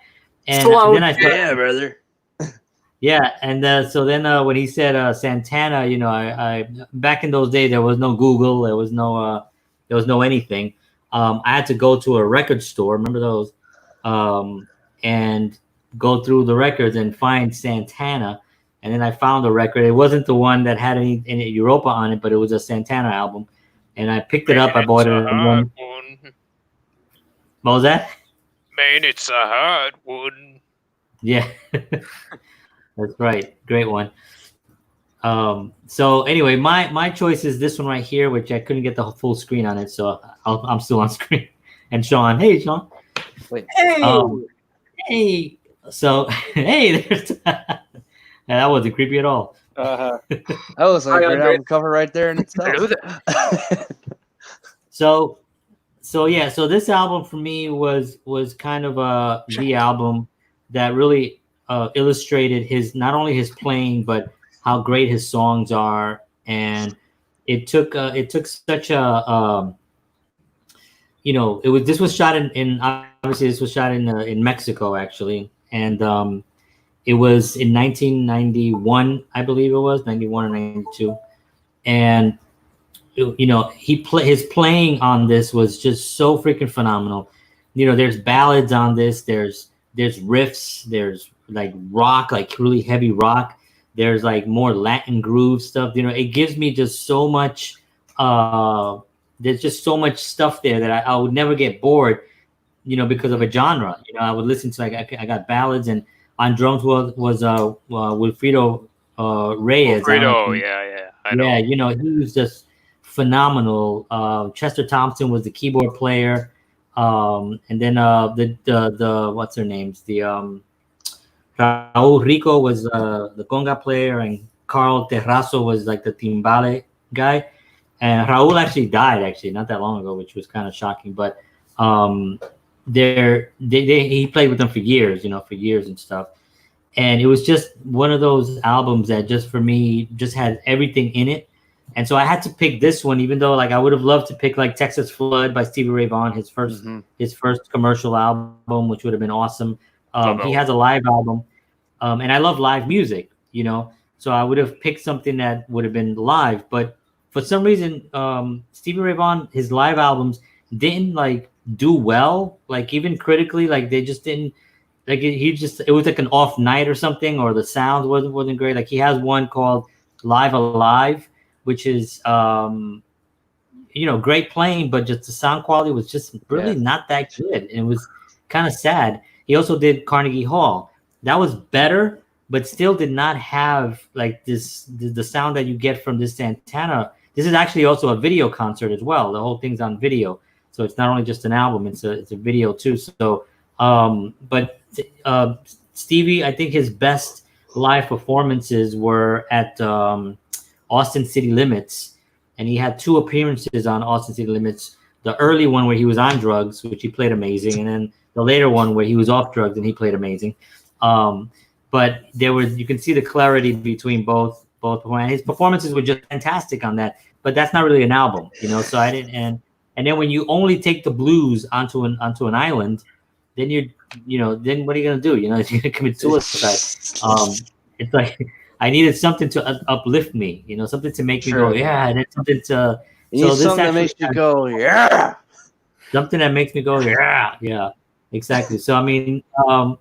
And then I thought, yeah, brother. Yeah, and so then when he said Santana, I back in those days there was no Google, there was no anything. I had to go to a record store, remember those, and go through the records and find Santana. And then I found a record. It wasn't the one that had any Europa on it, but it was a Santana album. And I picked it up. I bought it. One. What was that? Man, it's a hard one. Yeah, that's right. Great one. So anyway, my choice is this one right here, which I couldn't get the full screen on it, so I'm still on screen. And Sean, hey Sean, Wait. Hey, hey, so hey, there's that wasn't creepy at all. Uh-huh. That was like Hi, an Andre. album cover right there in itself. Hello there. So yeah, so this album for me was kind of the album that really illustrated his not only his playing but how great his songs are, and it took such a this was shot in obviously this was shot in Mexico actually, and it was in 1991, I believe it was 91 or 92, and his playing on this was just so freaking phenomenal. There's ballads on this, there's riffs, there's like rock, like really heavy rock, there's like more Latin groove stuff. It gives me just so much there's just so much stuff there that I would never get bored, because of a genre. I would listen to, like, I got ballads, and on drums was Wilfredo Reyes. Wilfredo, yeah, I know. Yeah, he was just phenomenal. Chester Thompson was the keyboard player, and then the what's their names? The Raul Rico was the conga player, and Carl Terrazo was like the timbale guy. And Raul actually died not that long ago, which was kind of shocking. But he played with them for years, and stuff. And it was just one of those albums that just for me just had everything in it. And so I had to pick this one, even though like I would have loved to pick like Texas Flood by Stevie Ray Vaughan, his first commercial album, which would have been awesome. He has a live album, and I love live music, so I would have picked something that would have been live. But for some reason, Stevie Ray Vaughan, his live albums didn't like do well, like even critically, like they just didn't. Like it was like an off night or something, or the sound wasn't great. Like he has one called Live Alive, which is great playing, but just the sound quality was just really not that good, and it was kind of sad. He also did Carnegie Hall. That was better, but still did not have like the sound that you get from this Santana. This is actually also a video concert as well. The whole thing's on video, so it's not only just an album; it's a video too. So, but Stevie, I think his best live performances were at Austin City Limits, and he had 2 appearances on Austin City Limits. The early one where he was on drugs, which he played amazing, and then the later one where he was off drugs and he played amazing. But you can see the clarity between both. His performances were just fantastic on that, but that's not really an album, So I didn't, and then when you only take the blues onto an island, then then what are you gonna do? You're gonna commit suicide. It's like I needed something to uplift me, something to make me go, yeah, and then something to. Something that makes you go, yeah. Something that makes me go, yeah, exactly. So I mean,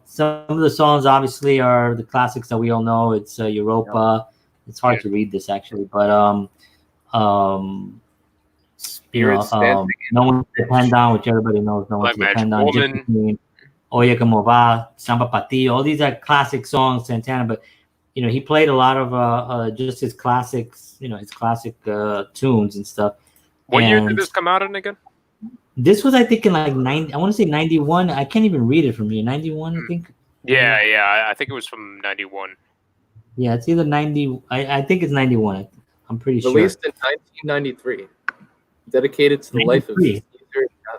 some of the songs obviously are the classics that we all know. It's Europa. It's hard to read this actually, but no one to depend on, which everybody knows. No one to depend on. Oye Como Va, Samba Pa Ti. All these are classic songs, Santana. But he played a lot of just his classics. His classic tunes and stuff. What year did this come out in again? This was, I think, in like 90. I want to say 91. I can't even read it from here. 91, I think. Yeah. I think it was from 91. Yeah, it's either 90. I think it's 91. I'm pretty sure. Released in 1993. Dedicated to the life of Caesar.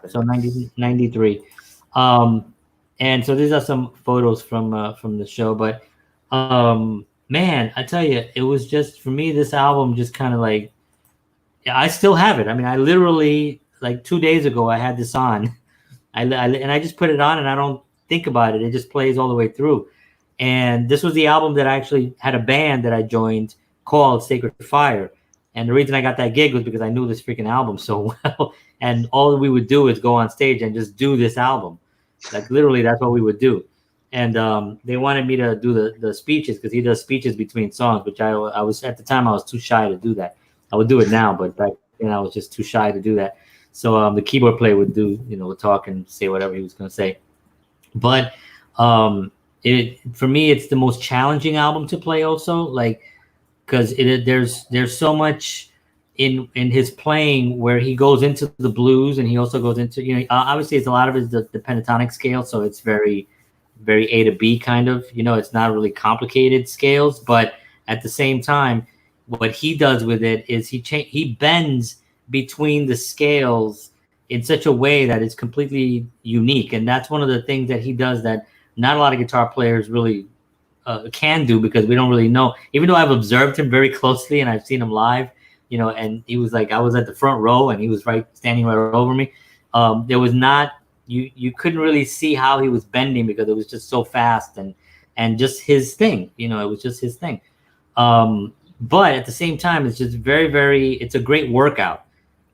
So 93. And so these are some photos from the show. But man, I tell you, it was just, for me, this album just kind of like, I still have it. I mean, I literally, like 2 days ago, I had this on. And I just put it on and I don't think about it. It just plays all the way through. And this was the album that I actually had a band that I joined called Sacred Fire. And the reason I got that gig was because I knew this freaking album so well. And all we would do is go on stage and just do this album. Like literally, that's what we would do. And they wanted me to do the speeches because he does speeches between songs, which I was, at the time, I was too shy to do that. I would do it now, but back then I was just too shy to do that. So the keyboard player would do, would talk and say whatever he was going to say. But for me, it's the most challenging album to play also. Like, because there's so much in his playing where he goes into the blues and he also goes into, obviously it's a lot of it is the pentatonic scale, so it's very A to B kind of, it's not really complicated scales, but at the same time, what he does with it is he bends between the scales in such a way that it's completely unique, and that's one of the things that he does that not a lot of guitar players really can do, because we don't really know. Even though I've observed him very closely and I've seen him live, and he was like, I was at the front row and he was standing right over me. There was not, you couldn't really see how he was bending because it was just so fast and just his thing, it was just his thing. But at the same time, it's just very, very, it's a great workout.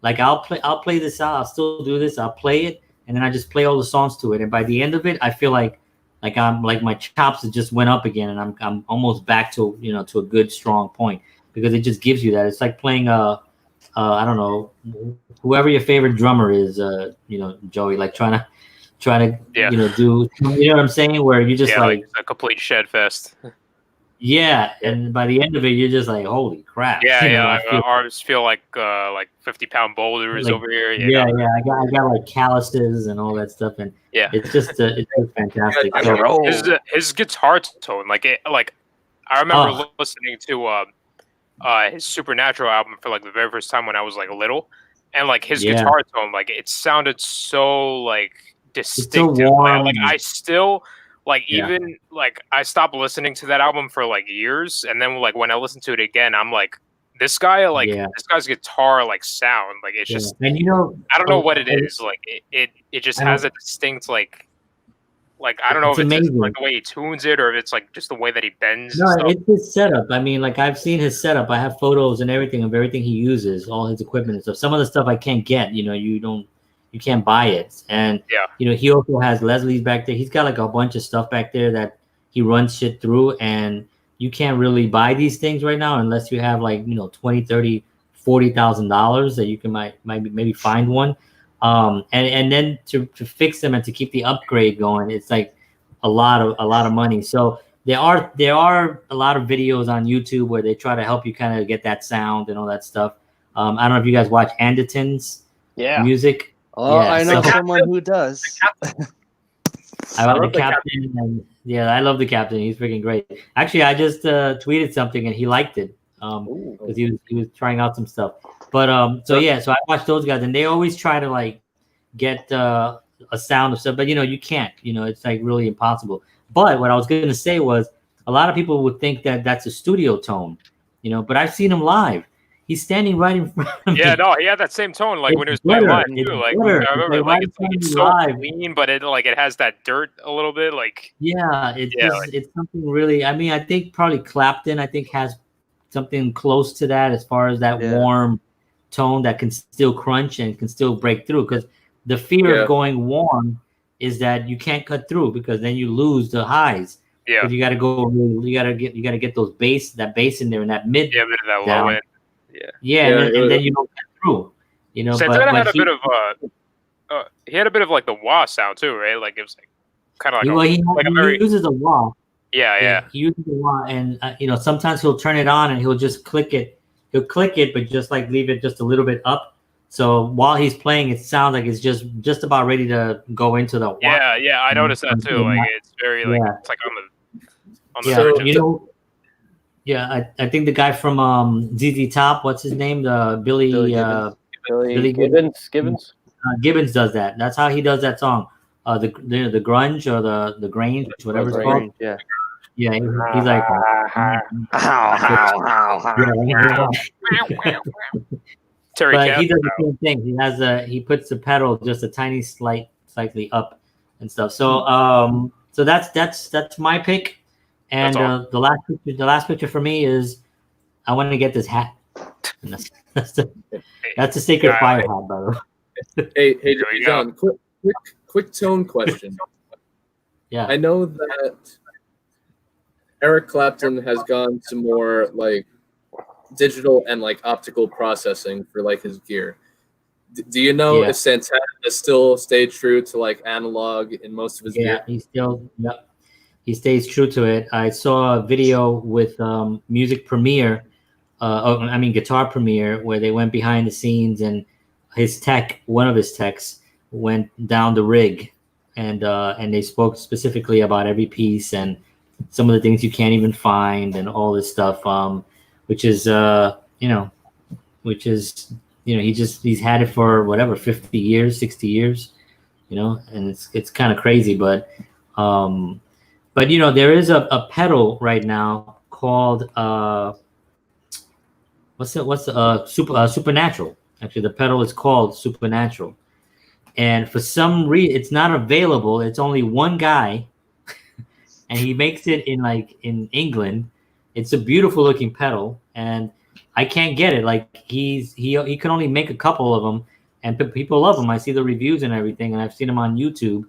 Like I'll play this out, I'll still do this, I'll play it, and then I just play all the songs to it. And by the end of it, I feel like I'm like my chops just went up again, and I'm almost back to to a good strong point, because it just gives you that. It's like playing I don't know, whoever your favorite drummer is, Joey, like trying to do, what I'm saying, where you just like a complete shed fest. Yeah, and by the end of it, you're just like, holy crap! My arms feel like 50-pound boulders over here. I got like calluses and all that stuff, and it's just fantastic. His guitar tone, I remember listening to his Supernatural album for like the very first time when I was like little, and like his guitar tone, like it sounded so like distinctive. So warm. I still. Even I stopped listening to that album for like years, and then like when I listen to it again, I'm like, this guy, this guy's guitar sound, it's just, and I don't know what it is, it just has a distinct I don't know if it's just, the way he tunes it, or if it's just the way that he bends. No, it's his setup. I mean, I've seen his setup. I have photos and everything of everything he uses, all his equipment and stuff. Some of the stuff I can't get. You can't buy it. And he also has Leslie's back there. He's got like a bunch of stuff back there that he runs shit through, and you can't really buy these things right now unless you have like $20,000, $30,000, $40,000 that you can maybe find one. And then to fix them and to keep the upgrade going, it's like a lot of money. So there are a lot of videos on YouTube where they try to help you kind of get that sound and all that stuff. I don't know if you guys watch Anderton's music. Oh, I know someone who does. I love the captain. And, I love the captain. He's freaking great. Actually, I just tweeted something and he liked it because he was trying out some stuff. But so I watch those guys, and they always try to get a sound of stuff, but you can't. It's like really impossible. But what I was going to say was, a lot of people would think that that's a studio tone, but I've seen him live. He's standing right in front of me. Yeah, no, he had that same tone when he was playing live too. I remember it's so clean, but it has that dirt a little bit. It's something really. I mean, I think probably Clapton has something close to that as far as that warm tone that can still crunch and can still break through. Because the fear of going warm is that you can't cut through, because then you lose the highs. Yeah, because you got to go. You got to get those bass in there, and that mid. Yeah, bit of that low end. And then you don't get through. Santana had a bit of he had a bit of the wah sound too, right? It was kind of he uses a wah. Yeah. He uses a wah, and sometimes he'll turn it on and he'll just click it. He'll click it, but just leave it just a little bit up. So while he's playing, it sounds like it's just about ready to go into the wah. Yeah, I noticed that too. It's very it's on the verge. I think the guy from ZZ Top, what's his name? The Billy Gibbons. Gibbons does that. That's how he does that song. The grunge or the grange, whatever it's called. Yeah. Yeah, he's like. Terry but he does the same thing. He puts the pedal just a tiny slightly up and stuff. So that's my pick. And the last picture for me is, I want to get this hat. That's the Sacred Fire hat, by the way. Hey, John. Quick tone question. Yeah, I know that Eric Clapton has gone to more digital and optical processing for his gear. Do you know if Santana has still stayed true to analog in most of his gear? He stays true to it. I saw a video with Music Premiere guitar premiere where they went behind the scenes and one of his techs went down the rig and they spoke specifically about every piece and some of the things you can't even find and all this stuff, which is he's had it for whatever 50 years, 60 years, and it's kind of crazy, but there is a pedal right now called Supernatural. Actually, the pedal is called Supernatural, and for some reason it's not available. It's only one guy, and he makes it in England. It's a beautiful looking pedal, and I can't get it. Like he can only make a couple of them, and people love them. I see the reviews and everything, and I've seen them on YouTube.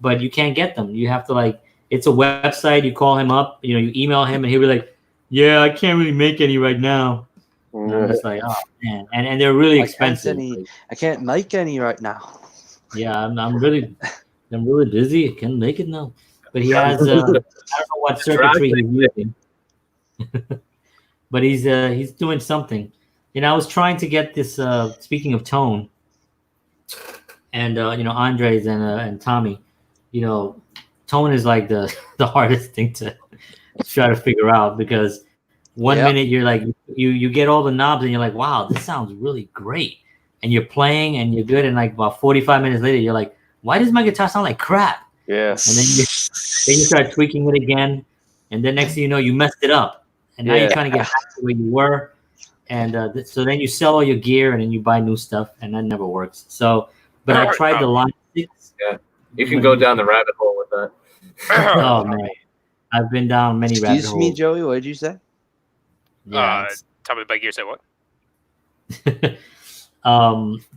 But you can't get them. You have to it's a website. You call him up, you email him, and he'll be like, "Yeah, I can't really make any right now." And I'm just like, oh man, and they're really expensive. I can't make any right now. Yeah, I'm really busy. I can't make it now. But he has I don't know what circuitry he's using, but he's doing something. I was trying to get this. Speaking of tone, and Andres and Tommy, tone is like the hardest thing to try to figure out, because one minute you're like you get all the knobs and you're like, wow, this sounds really great, and you're playing and you're good, and like about 45 minutes later you're like, why does my guitar sound like crap? Yeah. And then you start tweaking it again, and then next thing you know, you messed it up, and now you're trying to get back to where you were, and so then you sell all your gear and then you buy new stuff, and that never works. So, but I tried the Line 6. Yeah, you can go down the rabbit hole with that. Oh man, I've been down many rabbit holes. Excuse me, Joey. What did you say? Tell me about gear. Say what?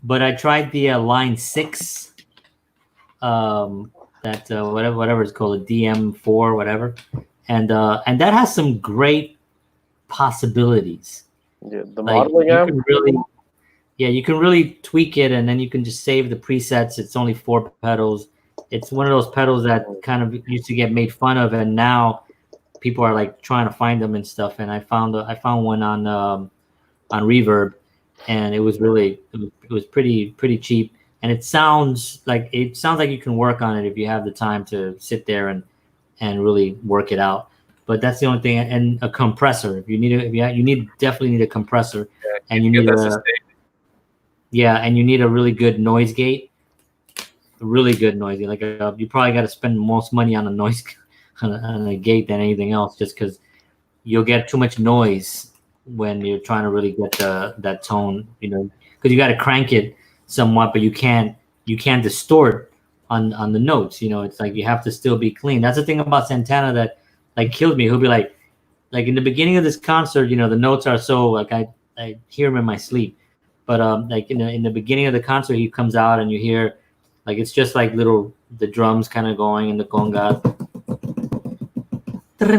But I tried the Line 6. That whatever it's called, a DM4, whatever, and that has some great possibilities. Yeah, the modeling app. You can really tweak it, and then you can just save the presets. It's only 4 pedals. It's one of those pedals that kind of used to get made fun of, and now people are like trying to find them and stuff. And I found one on Reverb, and it was pretty cheap. And it sounds like you can work on it if you have the time to sit there and really work it out. But that's the only thing. And a compressor. If you definitely need a compressor, and you need and you need a really good noise gate. A really good noise gate. Like you probably got to spend most money on a noise on a gate than anything else, just because you'll get too much noise when you're trying to really get that tone. Because you got to crank it somewhat, but you can't distort on the notes. It's like you have to still be clean. That's the thing about Santana that killed me. He'll be like in the beginning of this concert, the notes are so I hear him in my sleep, but in the beginning of the concert, he comes out and you hear it's just like the drums kind of going and the conga, and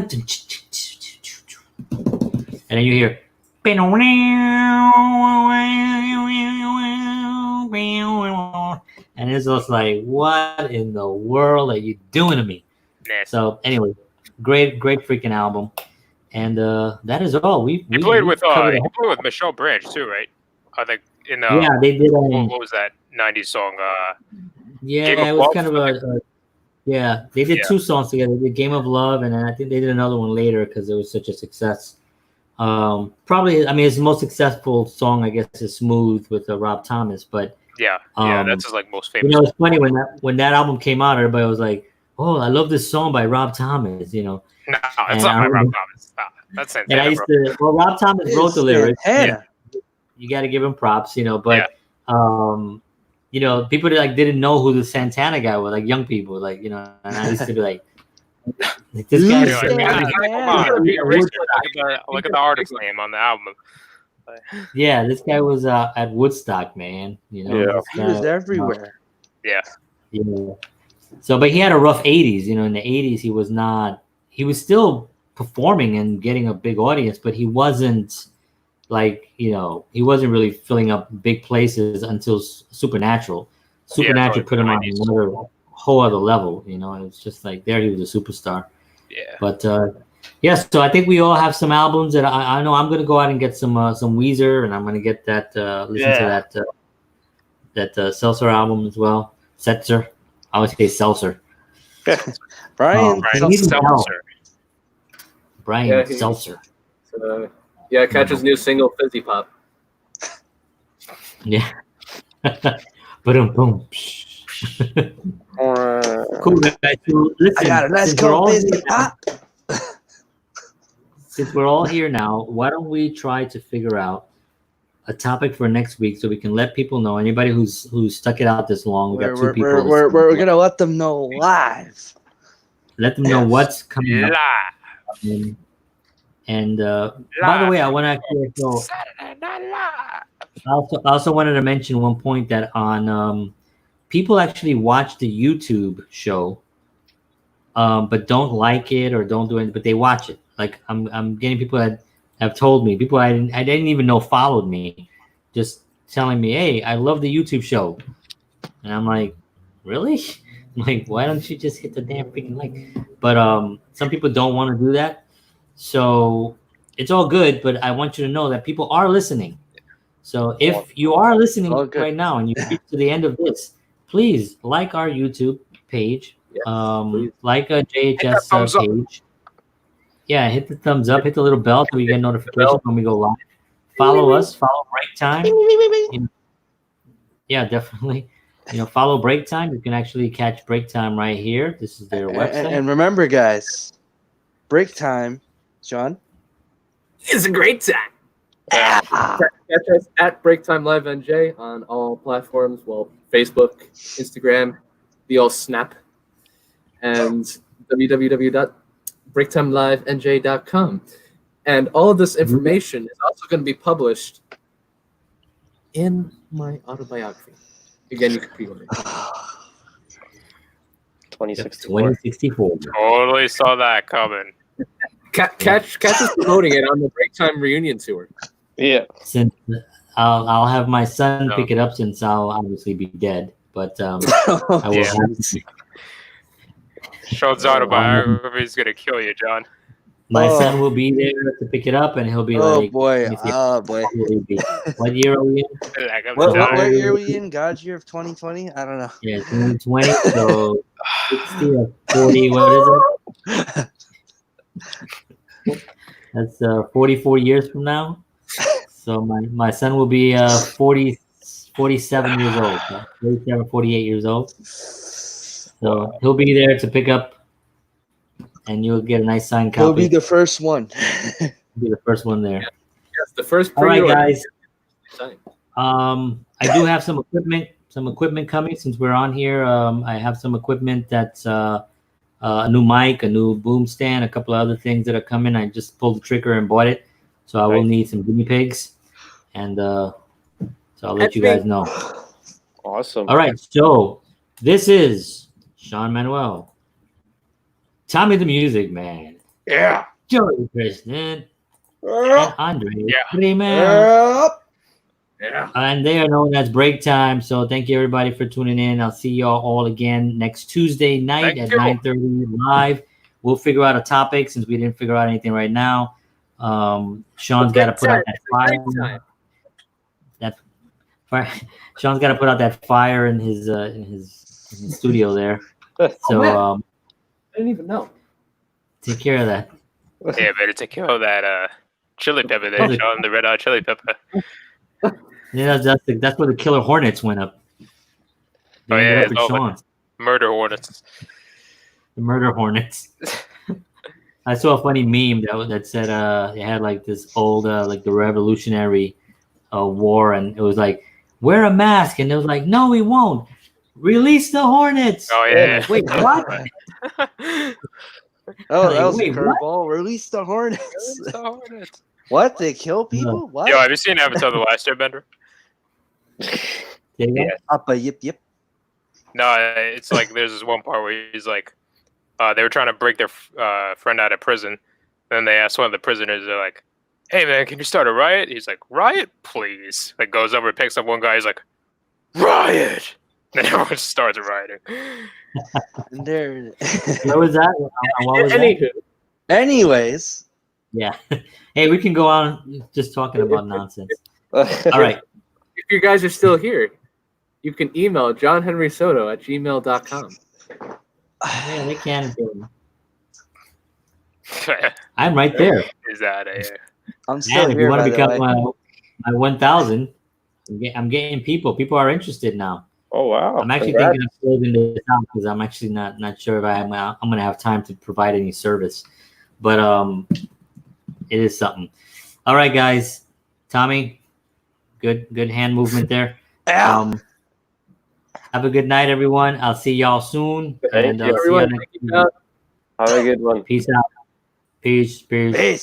then you hear and it's just like, what in the world are you doing to me? So anyway, great freaking album, and that is all. We played with Michelle Branch too, right? I think they did. What was that 90s song? It was kind of they did 2 songs together. They did Game of Love, and then I think they did another one later because it was such a success. Probably, his most successful song, I guess, is Smooth with Rob Thomas, but that's his most famous. It's funny when that album came out, everybody was like, "Oh, I love this song by Rob Thomas," No, it's not by Rob Thomas. No, that's Santana. And I used to. Well, Rob Thomas wrote the lyrics. You got to give him props, but people didn't know who the Santana guy was, young people, and I used to be like, this guy. Look at the artist name on the album. Yeah, this guy was at Woodstock, man. He was everywhere. Yeah. So, but he had a rough 80s. In the 80s, he was not. He was still performing and getting a big audience, but he wasn't he wasn't really filling up big places until Supernatural. Supernatural put him on another whole other level. It was just there he was a superstar. Yeah. But Yes, so I think we all have some albums that I know I'm gonna go out and get some Weezer, and I'm gonna get that listen to that Seltzer album as well. Setzer, I always say Seltzer. Brian Brian Seltzer. Brian Seltzer. Catch his new single, Fizzy Pop. Yeah. Boom, boom. Cool, guys. So listen, I got a nice cold Fizzy Pop. Since we're all here now, why don't we try to figure out a topic for next week so we can let people know. Anybody who's stuck it out this long, we got two people. We're gonna let them know live. Let them know what's coming up. And by the way, I want to actually I also wanted to mention one point that on people actually watch the YouTube show, but don't like it or don't do it, but they watch it. Like I'm getting people that have told me, people I didn't even know followed me, just telling me, "Hey, I love the YouTube show," and I'm like, "Really?" I'm like, why don't you just hit the damn freaking like? But some people don't want to do that, so it's all good. But I want you to know that people are listening. So if you are listening right now and you get to the end of this, please like our YouTube page, like a JHS page. Yeah, hit the thumbs up, hit the little bell so you get notifications when we go live. Follow us, follow BreakTime. Yeah, definitely. Follow BreakTime. You can actually catch BreakTime right here. This is their website. And remember, guys, BreakTime, Sean, it's a great time. Catch us at BreakTime Live NJ on all platforms. Well, Facebook, Instagram, the old Snap, and www.breaktimelivenj.com. And all of this information is also going to be published in my autobiography. Again, you can pre-order. 2064. Totally saw that coming. Catch us promoting it on the BreakTime reunion tour. Yeah. Since I'll have my son pick it up, since I'll obviously be dead. But I will have Sean's autobiography is gonna kill you, John. My son will be there to pick it up, and he'll be like, boy. What year are we in? What year are we in? God's year of 2020? I don't know. Yeah, 2020. So 60 or 40. What is it? That's 44 years from now. So my son will be 47 years old. 47, 48 years old. So he'll be there to pick up, and you'll get a nice signed copy. He'll be the first one. He'll be the first one there. Yes, the first. All right, guys. I do have some equipment coming since we're on here. I have some equipment that's a new mic, a new boom stand, a couple of other things that are coming. I just pulled the trigger and bought it, so I will need some guinea pigs, and so I'll let you guys know. Awesome. All right, so this is Sean Manuel, Tommy the Music Man, Joey Kristen, and Andre Freeman. And they are known as BreakTime. So thank you everybody for tuning in. I'll see y'all all again next Tuesday night at 9:30 live. We'll figure out a topic since we didn't figure out anything right now. Sean's got to put out that fire. Sean's got to put out that fire in his studio there. So I didn't even know. Take care of that. Yeah, better take care of that chili pepper there, Sean. The red hot chili pepper. Yeah, that's where the killer hornets went up. It's murder hornets. The murder hornets. I saw a funny meme that said it had like this old like the Revolutionary War, and it was like, wear a mask, and it was like, no, we won't. Release the hornets. Oh yeah. Like, wait, what? That was a curveball. Release the hornets. What? They kill people? What? Yo, have you seen Avatar: The Last Airbender? Yeah. Up a yip. No, it's like there's this one part where he's like, they were trying to break their friend out of prison. Then they asked one of the prisoners, they're like, "Hey man, can you start a riot?" He's like, "Riot, please." Like goes over, picks up one guy. He's like, "Riot!" Then everyone starts rioting. And there. What was that? What was that? Anyways. Yeah. Hey, we can go on just talking about nonsense. All right. If you guys are still here, you can email johnhenrysoto@gmail.com. Yeah, they can. I'm right there. Is that a? I'm still And if you here, want by to the become way. my 1,000, I'm getting people. People are interested now. Oh wow! I'm actually Congrats. thinking of closing this out because I'm actually not sure if I'm going to have time to provide any service. But it is something. All right, guys. Tommy, good hand movement there. Yeah. Have a good night, everyone. I'll see y'all soon. Thank And you, see you everyone. next Thank you, week. John. Have a good one. Peace out. Peace. Peace.